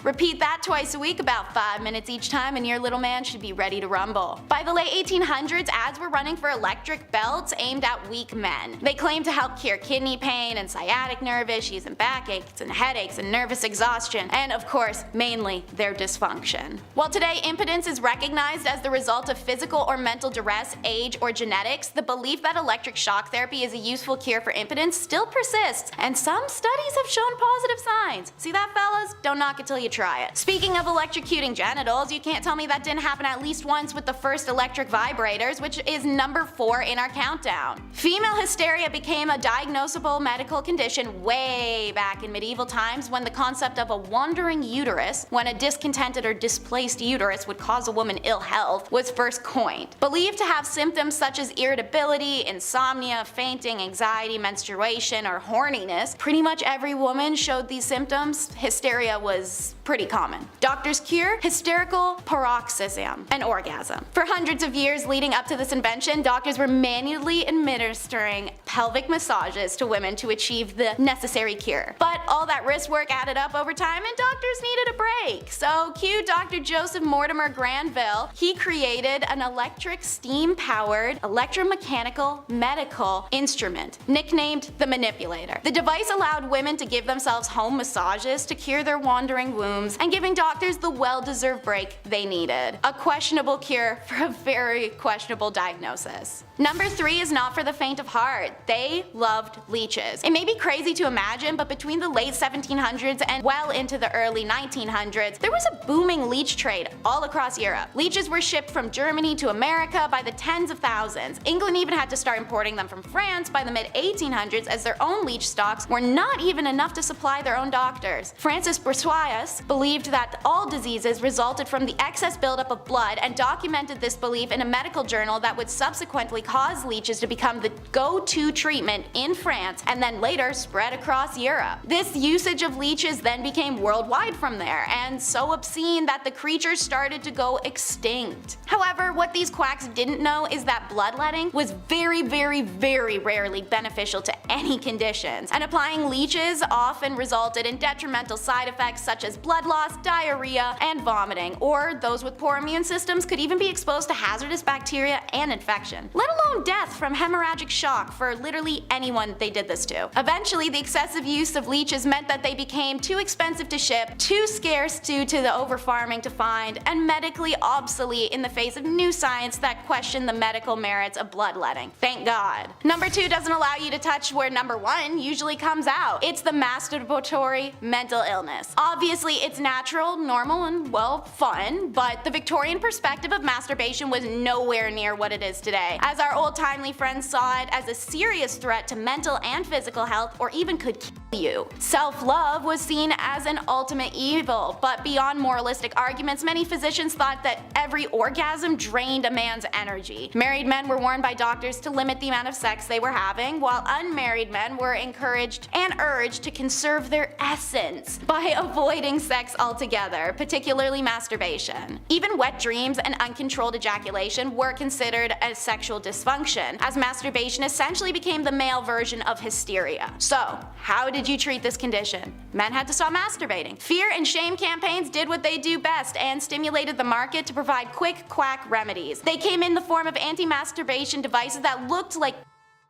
Repeat that twice a week, about 5 minutes each time, and your little man should be ready to rumble. By the late 1800s, ads were running for electric belts aimed at weak men. They claimed to help cure kidney pain and sciatic nerve issues and backaches and headaches and nervous exhaustion, and of course, mainly their dysfunction. While today impotence is recognized as the result of physical or mental duress, age, or genetics, the belief that electric shock therapy is a useful cure for impotence still persists, and some studies have shown positive signs. See that, fellas? Don't knock it till you try it. Speaking of electrocuting genitals, you can't tell me that didn't happen at least once with the first electric vibrators, which is number 4 in our countdown. Female hysteria became a diagnosable medical condition way back in medieval times, when the concept of a wandering uterus, when a discontented or displaced uterus would cause a woman ill health, was first coined. Believed to have symptoms such as irritability, insomnia, fainting, anxiety, menstruation, or horniness, pretty much every woman showed these symptoms. Hysteria was pretty common. Doctors cure hysterical paroxysm, an orgasm. For hundreds of years leading up to this invention, doctors were manually administering pelvic massages to women to achieve the necessary cure. But all that wrist work added up over time, and doctors needed a break. So cue Dr. Joseph Mortimer Granville. He created an electric steam-powered electromechanical medical instrument, nicknamed the manipulator. The device allowed women to give themselves home massages to cure their wandering wombs, and giving doctors the well-deserved break they needed. A questionable cure for a very questionable diagnosis. Number 3 is not for the faint of heart. They loved leeches. It may be crazy to imagine, but between the late 1700s and well into the early 1900s, there was a booming leech trade all across Europe. Leeches were shipped from Germany to America by the tens of thousands. England even had to start importing them from France by the mid-1800s, as their own leech stocks were not even enough to supply their own doctors. Francis Bourgeois believed that all diseases resulted from the excess buildup of blood, and documented this belief in a medical journal that would subsequently cause leeches to become the go-to treatment in France, and then later spread across Europe. This usage of leeches then became worldwide from there, and so obscene that the creatures started to go extinct. However, what these quacks didn't know is that bloodletting was very rarely beneficial to any conditions, and applying leeches often resulted in detrimental side effects such as blood loss, diarrhea, and vomiting, or those with poor immune systems could even be exposed to hazardous bacteria and infection, let alone death from hemorrhagic shock for literally anyone they did this to. Eventually, the excessive use of leeches meant that they became too expensive to ship, too scarce due to the over-farming to find, and medically obsolete in the face of new science that questioned the medical merits of bloodletting. Thank God. Number 2 doesn't allow you to touch where number 1 usually comes out. It's the masturbatory mental illness. Obviously, it's natural, normal, and well, fun, but the Victorian perspective of masturbation was nowhere near what it is today, as our old-timely friends saw it as a serious threat to mental and physical health, or even could you. Self-love was seen as an ultimate evil, but beyond moralistic arguments, many physicians thought that every orgasm drained a man's energy. Married men were warned by doctors to limit the amount of sex they were having, while unmarried men were encouraged and urged to conserve their essence by avoiding sex altogether, particularly masturbation. Even wet dreams and uncontrolled ejaculation were considered a sexual dysfunction, as masturbation essentially became the male version of hysteria. So, how did you treat this condition? Men had to stop masturbating. Fear and shame campaigns did what they do best and stimulated the market to provide quick quack remedies. They came in the form of anti-masturbation devices that looked like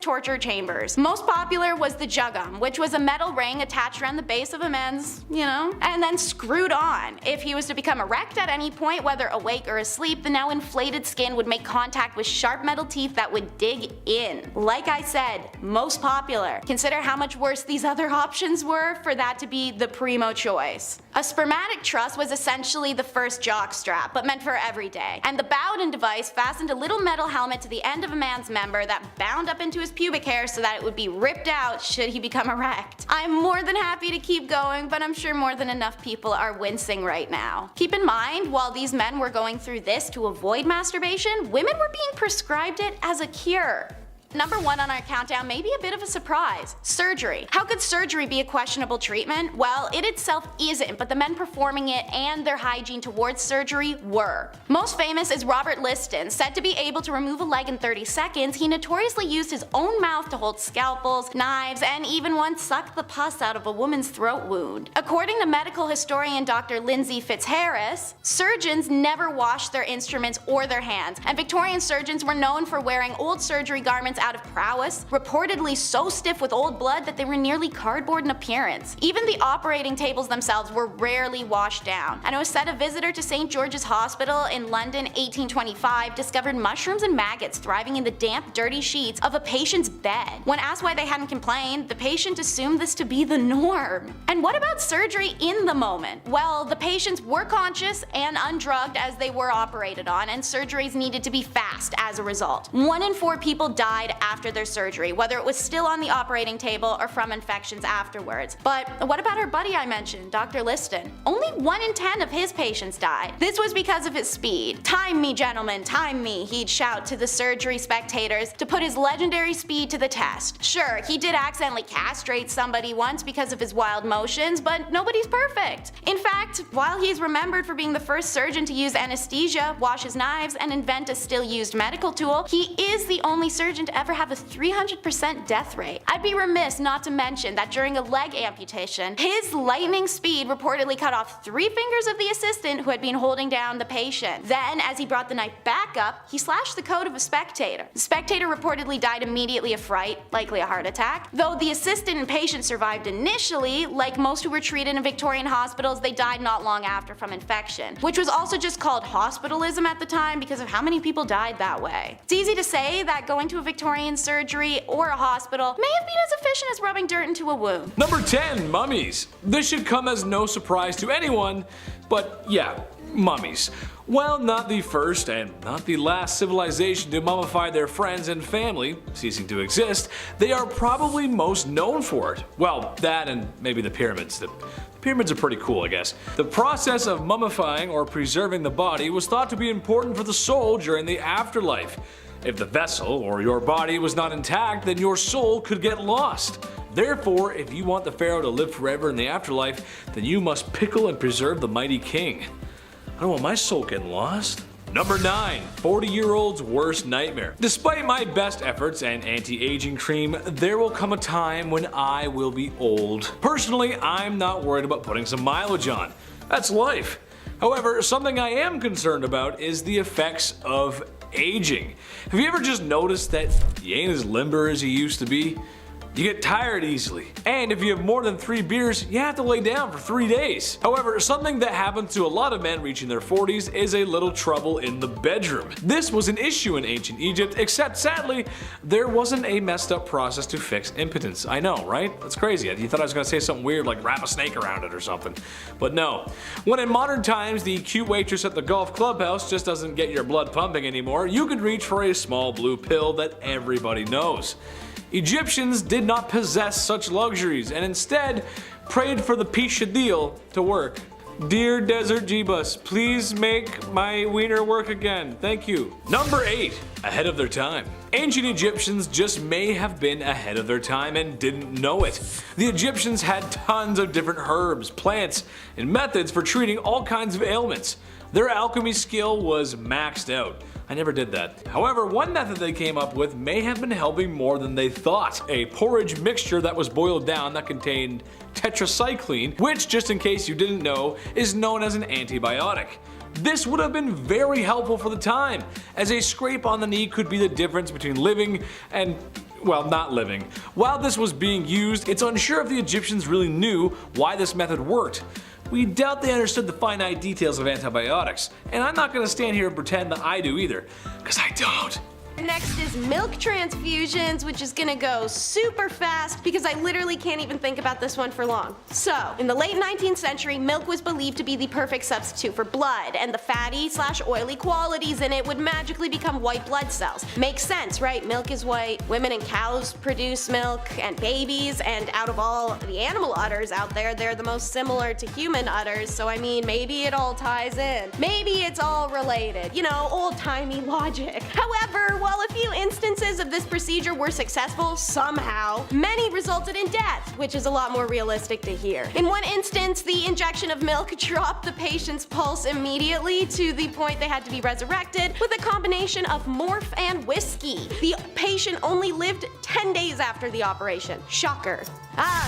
torture chambers. Most popular was the juggum, which was a metal ring attached around the base of a man's, and then screwed on. If he was to become erect at any point, whether awake or asleep, the now inflated skin would make contact with sharp metal teeth that would dig in. Like I said, most popular. Consider how much worse these other options were for that to be the primo choice. A spermatic truss was essentially the first jock strap, but meant for every day. And the Bowden device fastened a little metal helmet to the end of a man's member that bound up into his pubic hair so that it would be ripped out should he become erect. I'm more than happy to keep going, but I'm sure more than enough people are wincing right now. Keep in mind, while these men were going through this to avoid masturbation, women were being prescribed it as a cure. Number 1 on our countdown may be a bit of a surprise. Surgery. How could surgery be a questionable treatment? Well, it itself isn't, but the men performing it and their hygiene towards surgery were. Most famous is Robert Liston. Said to be able to remove a leg in 30 seconds, he notoriously used his own mouth to hold scalpels, knives, and even once sucked the pus out of a woman's throat wound. According to medical historian Dr. Lindsay Fitzharris, surgeons never washed their instruments or their hands, and Victorian surgeons were known for wearing old surgery garments out of prowess, reportedly so stiff with old blood that they were nearly cardboard in appearance. Even the operating tables themselves were rarely washed down. And it was said a visitor to St. George's Hospital in London 1825 discovered mushrooms and maggots thriving in the damp, dirty sheets of a patient's bed. When asked why they hadn't complained, the patient assumed this to be the norm. And what about surgery in the moment? Well, the patients were conscious and undrugged as they were operated on, and surgeries needed to be fast as a result. 1 in 4 people died after their surgery, whether it was still on the operating table or from infections afterwards. But what about our buddy I mentioned, Dr. Liston? Only 1 in 10 of his patients died. This was because of his speed. "Time me, gentlemen, time me," he'd shout to the surgery spectators to put his legendary speed to the test. Sure, he did accidentally castrate somebody once because of his wild motions, but nobody's perfect. In fact, while he's remembered for being the first surgeon to use anesthesia, wash his knives, and invent a still used medical tool, he is the only surgeon to ever have a 300% death rate. I'd be remiss not to mention that during a leg amputation, his lightning speed reportedly cut off 3 fingers of the assistant who had been holding down the patient. Then, as he brought the knife back up, he slashed the coat of a spectator. The spectator reportedly died immediately of fright, likely a heart attack. Though the assistant and patient survived initially, like most who were treated in Victorian hospitals, they died not long after from infection, which was also just called hospitalism at the time because of how many people died that way. It's easy to say that going to a Victorian surgery or a hospital may have been as efficient as rubbing dirt into a wound. Number 10, mummies. This should come as no surprise to anyone, but yeah, mummies. Well, not the first and not the last civilization to mummify their friends and family, ceasing to exist, they are probably most known for it. Well, that and maybe the pyramids. The pyramids are pretty cool, I guess. The process of mummifying or preserving the body was thought to be important for the soul during the afterlife. If the vessel or your body was not intact, then your soul could get lost. Therefore, if you want the pharaoh to live forever in the afterlife, then you must pickle and preserve the mighty king. I don't want my soul getting lost. Number 9. 40-year-old's worst nightmare. Despite my best efforts and anti-aging cream, there will come a time when I will be old. Personally, I'm not worried about putting some mileage on. That's life. However, something I am concerned about is the effects of aging. Have you ever just noticed that you ain't as limber as you used to be? You get tired easily. And if you have more than 3 beers, you have to lay down for 3 days. However, something that happens to a lot of men reaching their 40s is a little trouble in the bedroom. This was an issue in ancient Egypt, except sadly, there wasn't a messed up process to fix impotence. I know, right? That's crazy. You thought I was gonna say something weird like wrap a snake around it or something. But no. When in modern times the cute waitress at the golf clubhouse just doesn't get your blood pumping anymore, you can reach for a small blue pill that everybody knows. Egyptians did not possess such luxuries and instead prayed for the Pishadil to work. Dear Desert Jeebus, please make my wiener work again. Thank you. Number 8. Ahead of their time. Ancient Egyptians just may have been ahead of their time and didn't know it. The Egyptians had tons of different herbs, plants, and methods for treating all kinds of ailments. Their alchemy skill was maxed out. I never did that. However, one method they came up with may have been helping more than they thought. A porridge mixture that was boiled down that contained tetracycline, which, just in case you didn't know, is known as an antibiotic. This would have been very helpful for the time, as a scrape on the knee could be the difference between living and, well, not living. While this was being used, it's unsure if the Egyptians really knew why this method worked. We doubt they understood the finite details of antibiotics, and I'm not going to stand here and pretend that I do either, because I don't. Next is milk transfusions, which is gonna go super fast because I literally can't even think about this one for long. So, in the late 19th century, milk was believed to be the perfect substitute for blood, and the fatty/oily qualities in it would magically become white blood cells. Makes sense, right? Milk is white, women and cows produce milk, and babies, and out of all the animal udders out there, they're the most similar to human udders, so I mean, maybe it all ties in. Maybe it's all related. You know, old-timey logic. However, while a few instances of this procedure were successful somehow, many resulted in death, which is a lot more realistic to hear. In one instance, the injection of milk dropped the patient's pulse immediately to the point they had to be resurrected with a combination of morph and whiskey. The patient only lived 10 days after the operation. Shocker.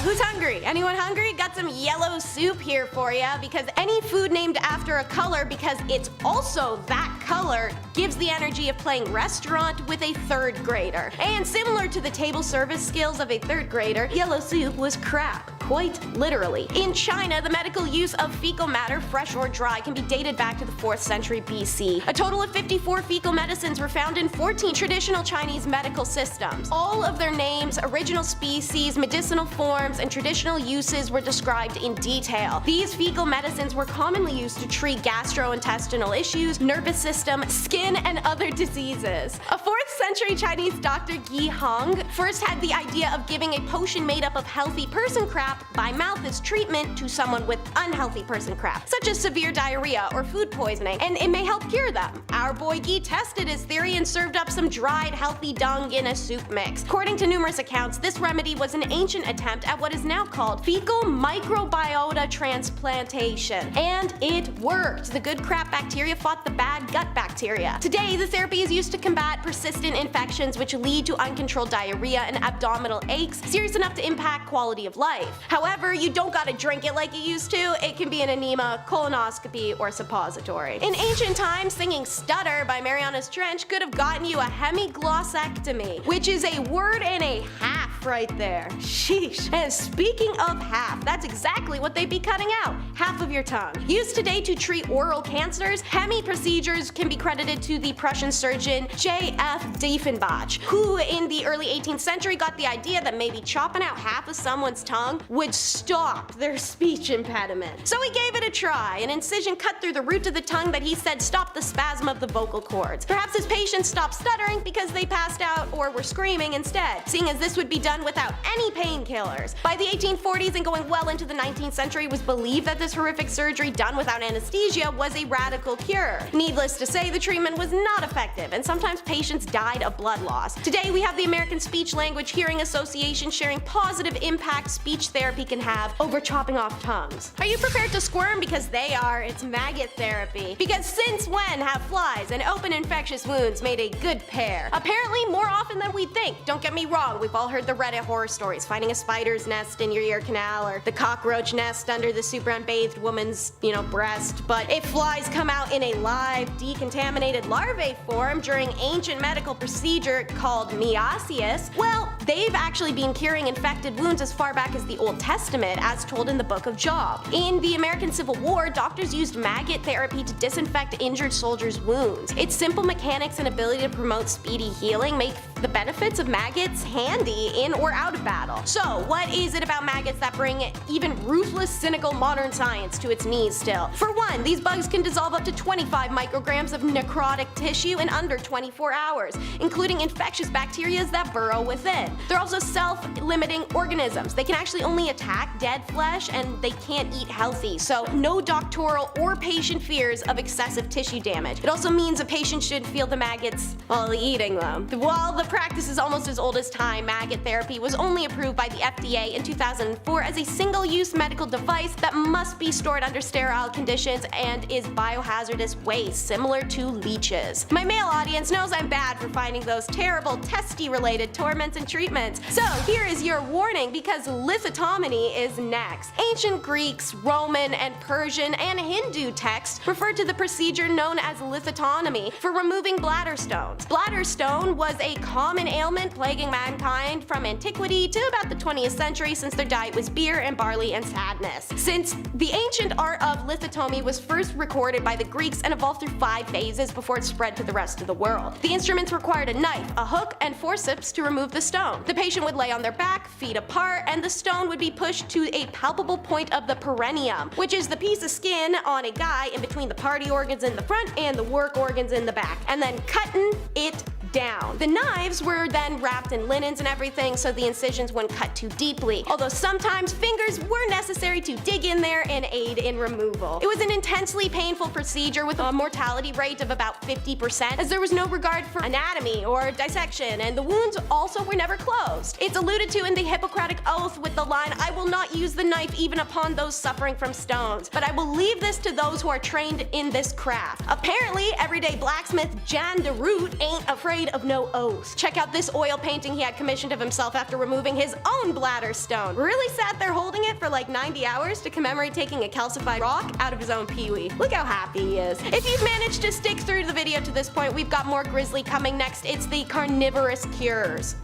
Who's hungry? Anyone hungry? Got some yellow soup here for ya, because any food named after a color because it's also that color gives the energy of playing restaurant with a 3rd grader. And similar to the table service skills of a 3rd grader, yellow soup was crap. Quite literally. In China, the medical use of fecal matter, fresh or dry, can be dated back to the 4th century BC. A total of 54 fecal medicines were found in 14 traditional Chinese medical systems. All of their names, original species, medicinal forms, and traditional uses were described in detail. These fecal medicines were commonly used to treat gastrointestinal issues, nervous system, skin, and other diseases. A 4th century Chinese doctor Yi Hong first had the idea of giving a potion made up of healthy person crap by mouth as treatment to someone with unhealthy person crap, such as severe diarrhea or food poisoning, and it may help cure them. Our boy Yi tested his theory and served up some dried healthy dung in a soup mix. According to numerous accounts, this remedy was an ancient attempt at what is now called fecal microbiota transplantation. And it worked. The good crap bacteria fought the bad gut bacteria. Today, the therapy is used to combat persistent infections which lead to uncontrolled diarrhea and abdominal aches, serious enough to impact quality of life. However, you don't gotta drink it like you used to. It can be an enema, colonoscopy, or suppository. In ancient times, singing Stutter by Mariana's Trench could have gotten you a hemiglossectomy, which is a word and a half right there. Sheesh. And speaking of half, that's exactly what they'd be cutting out. Half of your tongue. Used today to treat oral cancers, hemi procedures can be credited to the Prussian surgeon J.F. Diefenbach, who in the early 18th century got the idea that maybe chopping out half of someone's tongue would stop their speech impediment. So he gave it a try. An incision cut through the root of the tongue that he said stopped the spasm of the vocal cords. Perhaps his patients stopped stuttering because they passed out or were screaming instead, seeing as this would be done without any painkillers. By the 1840s and going well into the 19th century, it was believed that this horrific surgery done without anesthesia was a radical cure. Needless to say, the treatment was not effective, and sometimes patients died of blood loss. Today, we have the American Speech Language Hearing Association sharing positive impact speech therapy can have over chopping off tongues. Are you prepared to squirm? Because they are. It's maggot therapy. Because since when have flies and open infectious wounds made a good pair? Apparently more often than we think. Don't get me wrong, we've all heard the Reddit horror stories, finding a spider's nest in your ear canal or the cockroach nest under the super unbathed woman's, breast. But if flies come out in a live, decontaminated larvae form during ancient medical procedure called meiosis, well, they've actually been curing infected wounds as far back as the Old Testament, as told in the Book of Job. In the American Civil War, doctors used maggot therapy to disinfect injured soldiers' wounds. Its simple mechanics and ability to promote speedy healing make the benefits of maggots handy in or out of battle. So what is it about maggots that bring even ruthless, cynical modern science to its knees still? For one, these bugs can dissolve up to 25 micrograms of necrotic tissue in under 24 hours, including infectious bacteria that burrow within. They're also self-limiting organisms. They can actually only attack dead flesh, and they can't eat healthy, so no doctoral or patient fears of excessive tissue damage. It also means a patient should feel the maggots while eating them. While the practice is almost as old as time, maggot therapy was only approved by the FDA in 2004 as a single-use medical device that must be stored under sterile conditions and is biohazardous waste, similar to leeches. My male audience knows I'm bad for finding those terrible testy-related torments and treatments, so here is your warning because lithotomy is next. Ancient Greeks, Roman, and Persian and Hindu texts refer to the procedure known as lithotomy for removing bladder stones. Bladder stone was a common ailment plaguing mankind from antiquity to about the 20th century, since their diet was beer and barley and sadness. Since the ancient art of lithotomy was first recorded by the Greeks and evolved through 5 phases before it spread to the rest of the world. The instruments required a knife, a hook, and forceps to remove the stone. The patient would lay on their back, feet apart, and the stone would be pushed to a palpable point of the perineum, which is the piece of skin on a guy in between the party organs in the front and the work organs in the back, and then cutting it down. The knives were then wrapped in linens and everything so the incisions wouldn't cut too deeply, although sometimes fingers were necessary to dig in there and aid in removal. It was an intensely painful procedure with a mortality rate of about 50%, as there was no regard for anatomy or dissection, and the wounds also were never closed. It's alluded to in the Hippocratic Oath with the line, "I will not use the knife even upon those suffering from stones, but I will leave this to those who are trained in this craft." Apparently, everyday blacksmith Jan de Root ain't afraid of no oath. Check out this oil painting he had commissioned of himself after removing his own bladder stone. Really sat there holding it for like 90 hours to commemorate taking a calcified rock out of his own peewee. Look how happy he is. If you've managed to stick through the video to this point, we've got more grisly coming next. It's the carnivorous cures.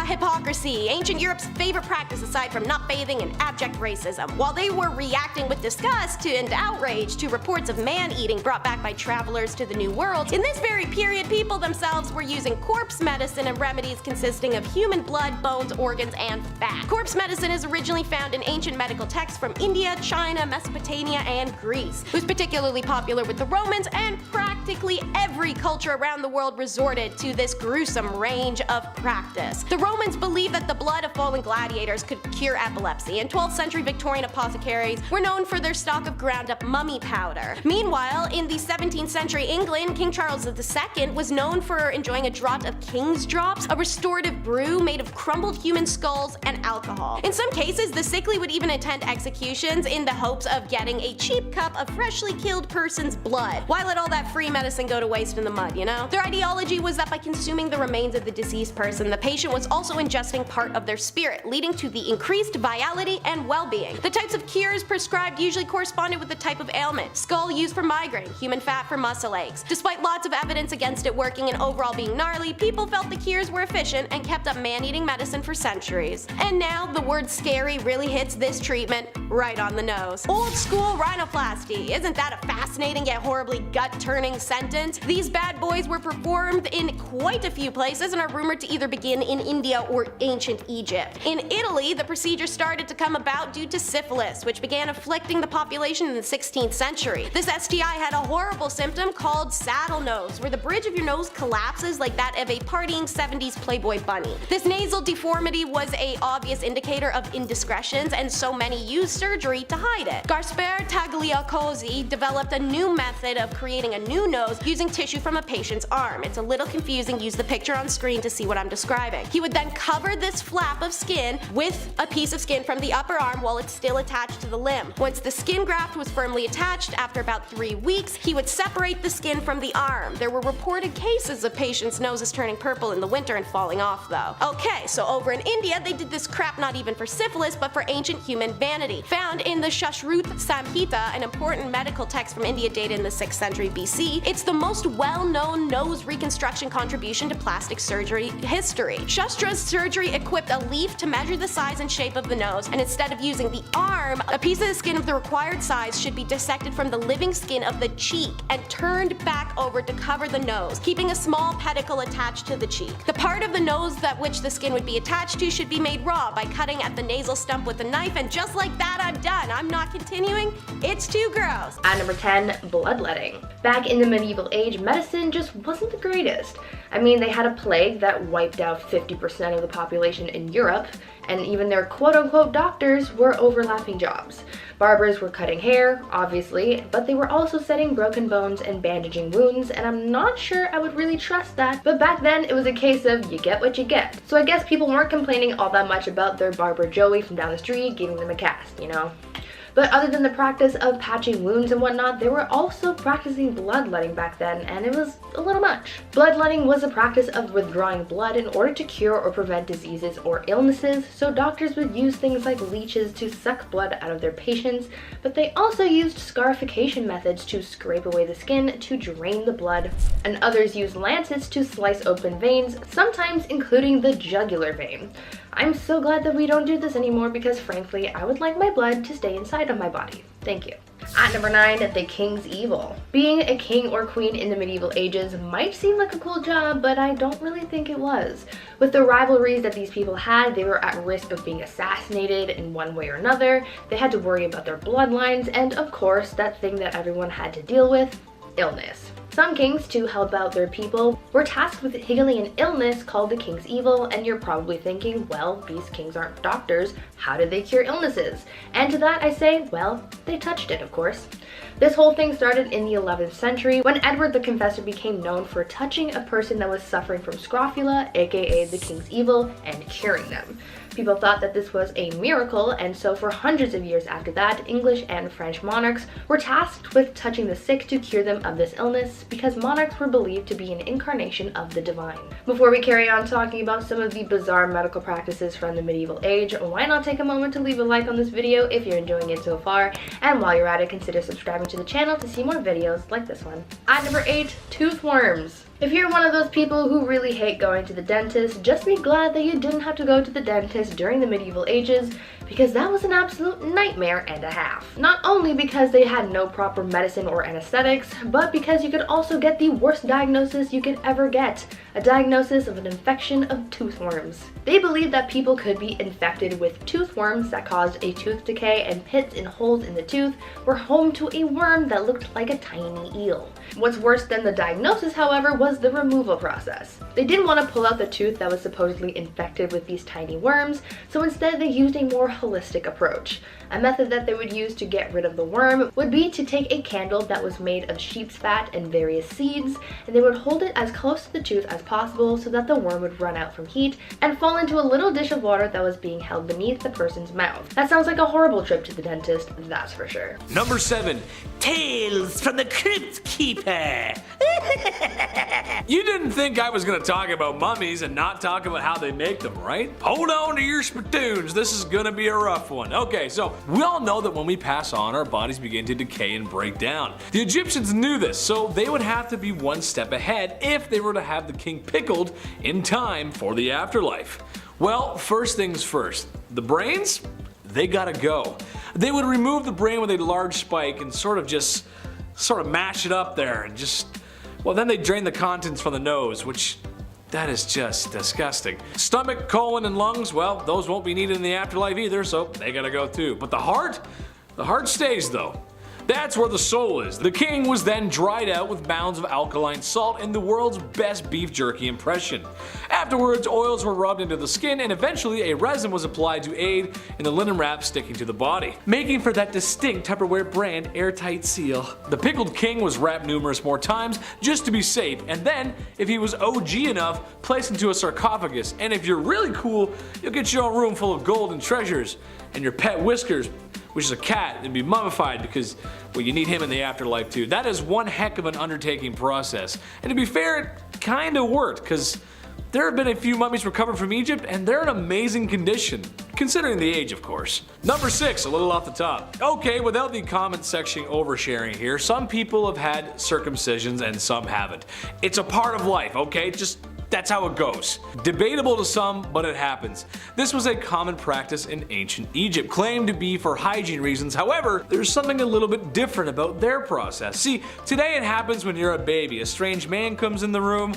Hypocrisy, ancient Europe's favorite practice aside from not bathing and abject racism. While they were reacting with disgust and outrage to reports of man-eating brought back by travelers to the New World, in this very period, people themselves were using corpse medicine and remedies consisting of human blood, bones, organs, and fat. Corpse medicine is originally found in ancient medical texts from India, China, Mesopotamia, and Greece. It was particularly popular with the Romans, and practically every culture around the world resorted to this gruesome range of practice. The Romans believed that the blood of fallen gladiators could cure epilepsy, and 12th century Victorian apothecaries were known for their stock of ground up mummy powder. Meanwhile, in the 17th century England, King Charles II was known for enjoying a draught of King's Drops, a restorative brew made of crumbled human skulls and alcohol. In some cases, the sickly would even attend executions in the hopes of getting a cheap cup of freshly killed person's blood. Why let all that free medicine go to waste in the mud, you know? Their ideology was that by consuming the remains of the deceased person, the patient was also ingesting part of their spirit, leading to the increased vitality and well-being. The types of cures prescribed usually corresponded with the type of ailment. Skull used for migraine, human fat for muscle aches. Despite lots of evidence against it working and overall being gnarly, people felt the cures were efficient and kept up man-eating medicine for centuries. And now the word scary really hits this treatment right on the nose. Old school rhinoplasty. Isn't that a fascinating yet horribly gut-turning sentence? These bad boys were performed in quite a few places and are rumored to either begin in India or ancient Egypt. In Italy, the procedure started to come about due to syphilis, which began afflicting the population in the 16th century. This STI had a horrible symptom called saddle nose, where the bridge of your nose collapses like that of a partying 70s Playboy bunny. This nasal deformity was a obvious indicator of indiscretions, and so many used surgery to hide it. Gaspare Tagliacozzi developed a new method of creating a new nose using tissue from a patient's arm. It's a little confusing, use the picture on screen to see what I'm describing. He would then cover this flap of skin with a piece of skin from the upper arm while it's still attached to the limb. Once the skin graft was firmly attached, after about 3 weeks, he would separate the skin from the arm. There were reported cases of patients' noses turning purple in the winter and falling off though. Okay, so over in India, they did this crap not even for syphilis, but for ancient human vanity. Found in the Shashruth Samhita, an important medical text from India dated in the 6th century BC, it's the most well-known nose reconstruction contribution to plastic surgery history. Shastra's surgery equipped a leaf to measure the size and shape of the nose, and instead of using the arm, a piece of the skin of the required size should be dissected from the living skin of the cheek and turned back over to cover the nose, keeping a small pedicle follicle attached to the cheek. The part of the nose that which the skin would be attached to should be made raw by cutting at the nasal stump with a knife, and just like that I'm done. I'm not continuing. It's too gross. At number 10, bloodletting. Back in the medieval age, medicine just wasn't the greatest. I mean, they had a plague that wiped out 50% of the population in Europe, and even their quote-unquote doctors were overlapping jobs. Barbers were cutting hair, obviously, but they were also setting broken bones and bandaging wounds, and I'm not sure I would really trust that. But back then, it was a case of you get what you get. So I guess people weren't complaining all that much about their barber Joey from down the street giving them a cast, you know? But other than the practice of patching wounds and whatnot, they were also practicing bloodletting back then, and it was a little much. Bloodletting was a practice of withdrawing blood in order to cure or prevent diseases or illnesses, so doctors would use things like leeches to suck blood out of their patients, but they also used scarification methods to scrape away the skin to drain the blood, and others used lancets to slice open veins, sometimes including the jugular vein. I'm so glad that we don't do this anymore because frankly, I would like my blood to stay inside of my body. Thank you. At number 9, the king's evil. Being a king or queen in the medieval ages might seem like a cool job, but I don't really think it was. With the rivalries that these people had, they were at risk of being assassinated in one way or another. They had to worry about their bloodlines, and of course, that thing that everyone had to deal with, illness. Some kings, to help out their people, were tasked with healing an illness called the king's evil, and you're probably thinking, well, these kings aren't doctors, how did they cure illnesses? And to that I say, well, they touched it, of course. This whole thing started in the 11th century when Edward the Confessor became known for touching a person that was suffering from scrofula, aka the king's evil, and curing them. People thought that this was a miracle, and so for hundreds of years after that, English and French monarchs were tasked with touching the sick to cure them of this illness because monarchs were believed to be an incarnation of the divine. Before we carry on talking about some of the bizarre medical practices from the medieval age, why not take a moment to leave a like on this video if you're enjoying it so far, and while you're at it, consider subscribing to the channel to see more videos like this one. At number 8, tooth worms. If you're one of those people who really hate going to the dentist, just be glad that you didn't have to go to the dentist during the medieval ages, because that was an absolute nightmare and a half. Not only because they had no proper medicine or anesthetics, but because you could also get the worst diagnosis you could ever get, a diagnosis of an infection of tooth worms. They believed that people could be infected with tooth worms that caused a tooth decay, and pits and holes in the tooth were home to a worm that looked like a tiny eel. What's worse than the diagnosis, however, was the removal process. They didn't want to pull out the tooth that was supposedly infected with these tiny worms, so instead they used a more holistic approach. A method that they would use to get rid of the worm would be to take a candle that was made of sheep's fat and various seeds, and they would hold it as close to the tooth as possible so that the worm would run out from heat and fall into a little dish of water that was being held beneath the person's mouth. That sounds like a horrible trip to the dentist, that's for sure. Number 7, Tales from the Crypt Keeper. You didn't think I was gonna talk about mummies and not talk about how they make them, right? Hold on to your spittoons, this is gonna be a rough one. Okay, so we all know that when we pass on, our bodies begin to decay and break down. The Egyptians knew this, so they would have to be one step ahead if they were to have the king pickled in time for the afterlife. Well, first things first, the brains? They gotta go. They would remove the brain with a large spike and sort of mash it up there and well, then they drain the contents from the nose, which that is just disgusting. Stomach, colon, and lungs, well, those won't be needed in the afterlife either, so they gotta go too. But the heart stays though. That's where the soul is. The king was then dried out with mounds of alkaline salt in the world's best beef jerky impression. Afterwards, oils were rubbed into the skin, and eventually a resin was applied to aid in the linen wrap sticking to the body, making for that distinct Tupperware brand airtight seal. The pickled king was wrapped numerous more times just to be safe, and then, if he was OG enough, placed into a sarcophagus, and if you're really cool, you'll get your own room full of gold and treasures, and your pet Whiskers, which is a cat, and be mummified because, well, you need him in the afterlife too. That is one heck of an undertaking process. And to be fair, it kinda worked, because there have been a few mummies recovered from Egypt, and they're in amazing condition, considering the age, of course. Number 6, a little off the top. Okay, without the comment section oversharing here, some people have had circumcisions and some haven't. It's a part of life, okay? That's how it goes. Debatable to some, but it happens. This was a common practice in ancient Egypt, claimed to be for hygiene reasons. However, there's something a little bit different about their process. See, today it happens when you're a baby. A strange man comes in the room,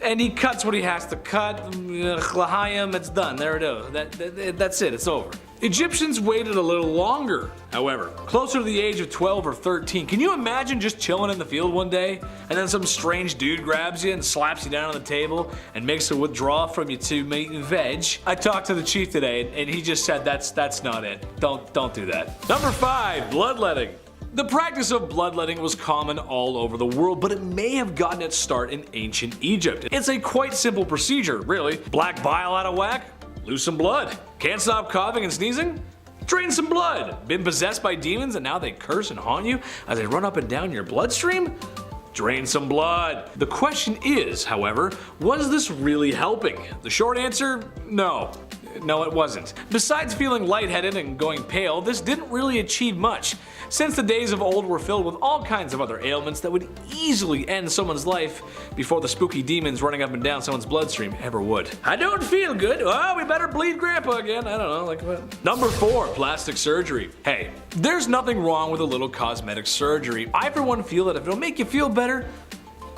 And he cuts what he has to cut. L'chaim, it's done. There it is. That's it. It's over. Egyptians waited a little longer, however, closer to the age of 12 or 13. Can you imagine just chilling in the field one day and then some strange dude grabs you and slaps you down on the table and makes a withdrawal from you to meat and veg? I talked to the chief today and he just said that's not it. Don't do that. Number 5, bloodletting. The practice of bloodletting was common all over the world, but it may have gotten its start in ancient Egypt. It's a quite simple procedure, really. Black bile out of whack? Lose some blood. Can't stop coughing and sneezing? Drain some blood. Been possessed by demons and now they curse and haunt you as they run up and down your bloodstream? Drain some blood. The question is, however, was this really helping? The short answer, no. No, it wasn't. Besides feeling lightheaded and going pale, this didn't really achieve much, since the days of old were filled with all kinds of other ailments that would easily end someone's life before the spooky demons running up and down someone's bloodstream ever would. I don't feel good. Oh, we better bleed Grandpa again. I don't know, like what? Number 4, plastic surgery. Hey, there's nothing wrong with a little cosmetic surgery. I for one feel that if it'll make you feel better,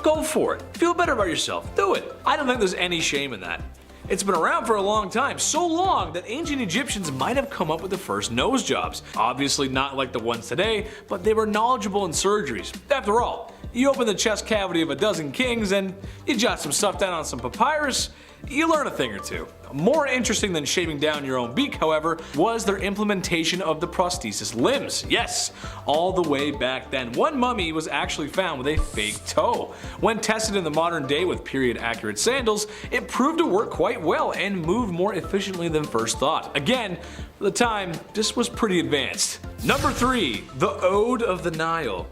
go for it. Feel better about yourself. Do it. I don't think there's any shame in that. It's been around for a long time, so long that ancient Egyptians might have come up with the first nose jobs. Obviously not like the ones today, but they were knowledgeable in surgeries. After all, you open the chest cavity of a dozen kings and you jot some stuff down on some papyrus, you learn a thing or two. More interesting than shaving down your own beak, however, was their implementation of the prosthesis limbs. Yes, all the way back then. One mummy was actually found with a fake toe. When tested in the modern day with period-accurate sandals, it proved to work quite well and moved more efficiently than first thought. Again, for the time, this was pretty advanced. Number 3, the Ode of the Nile.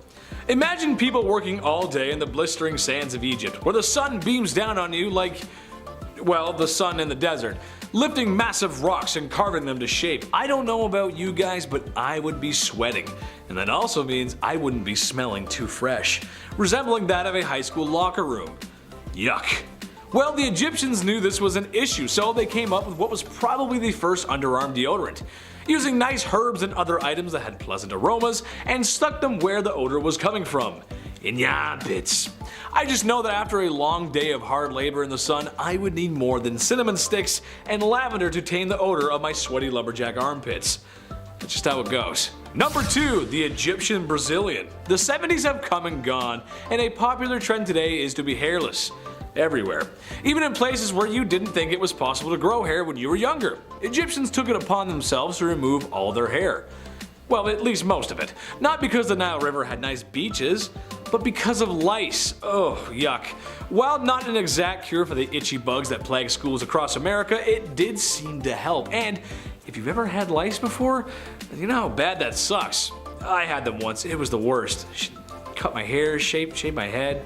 Imagine people working all day in the blistering sands of Egypt, where the sun beams down on you like, well, the sun in the desert, lifting massive rocks and carving them to shape. I don't know about you guys, but I would be sweating. And that also means I wouldn't be smelling too fresh, resembling that of a high school locker room. Yuck. Well, the Egyptians knew this was an issue, so they came up with what was probably the first underarm deodorant, using nice herbs and other items that had pleasant aromas, and stuck them where the odor was coming from. In your armpits. I just know that after a long day of hard labor in the sun, I would need more than cinnamon sticks and lavender to tame the odor of my sweaty lumberjack armpits. That's just how it goes. Number 2, the Egyptian Brazilian. The 70s have come and gone, and a popular trend today is to be hairless. Everywhere. Even in places where you didn't think it was possible to grow hair when you were younger. Egyptians took it upon themselves to remove all their hair. Well, at least most of it. Not because the Nile River had nice beaches, but because of lice. Oh, yuck. While not an exact cure for the itchy bugs that plague schools across America, it did seem to help. And if you've ever had lice before, you know how bad that sucks. I had them once. It was the worst. Cut my hair, shape my head.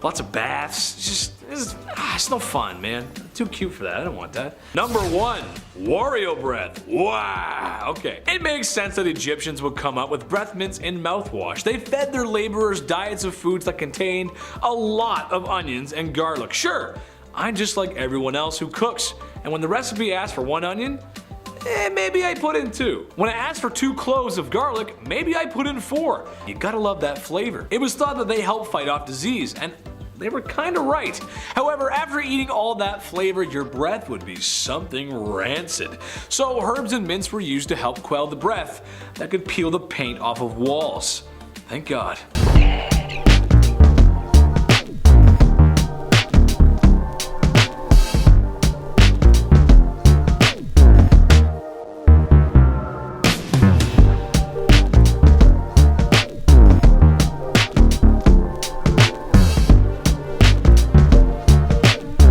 Lots of baths. It's no fun, man. Too cute for that. I don't want that. Number 1, Wario breath. Wow. Okay. It makes sense that Egyptians would come up with breath mints and mouthwash. They fed their laborers diets of foods that contained a lot of onions and garlic. Sure, I'm just like everyone else who cooks. And when the recipe asks for 1 onion, maybe I put in 2. When it asked for 2 cloves of garlic, maybe I put in 4. You gotta love that flavor. It was thought that they help fight off disease, and they were kinda right. However, after eating all that flavor, your breath would be something rancid. So herbs and mints were used to help quell the breath that could peel the paint off of walls. Thank God.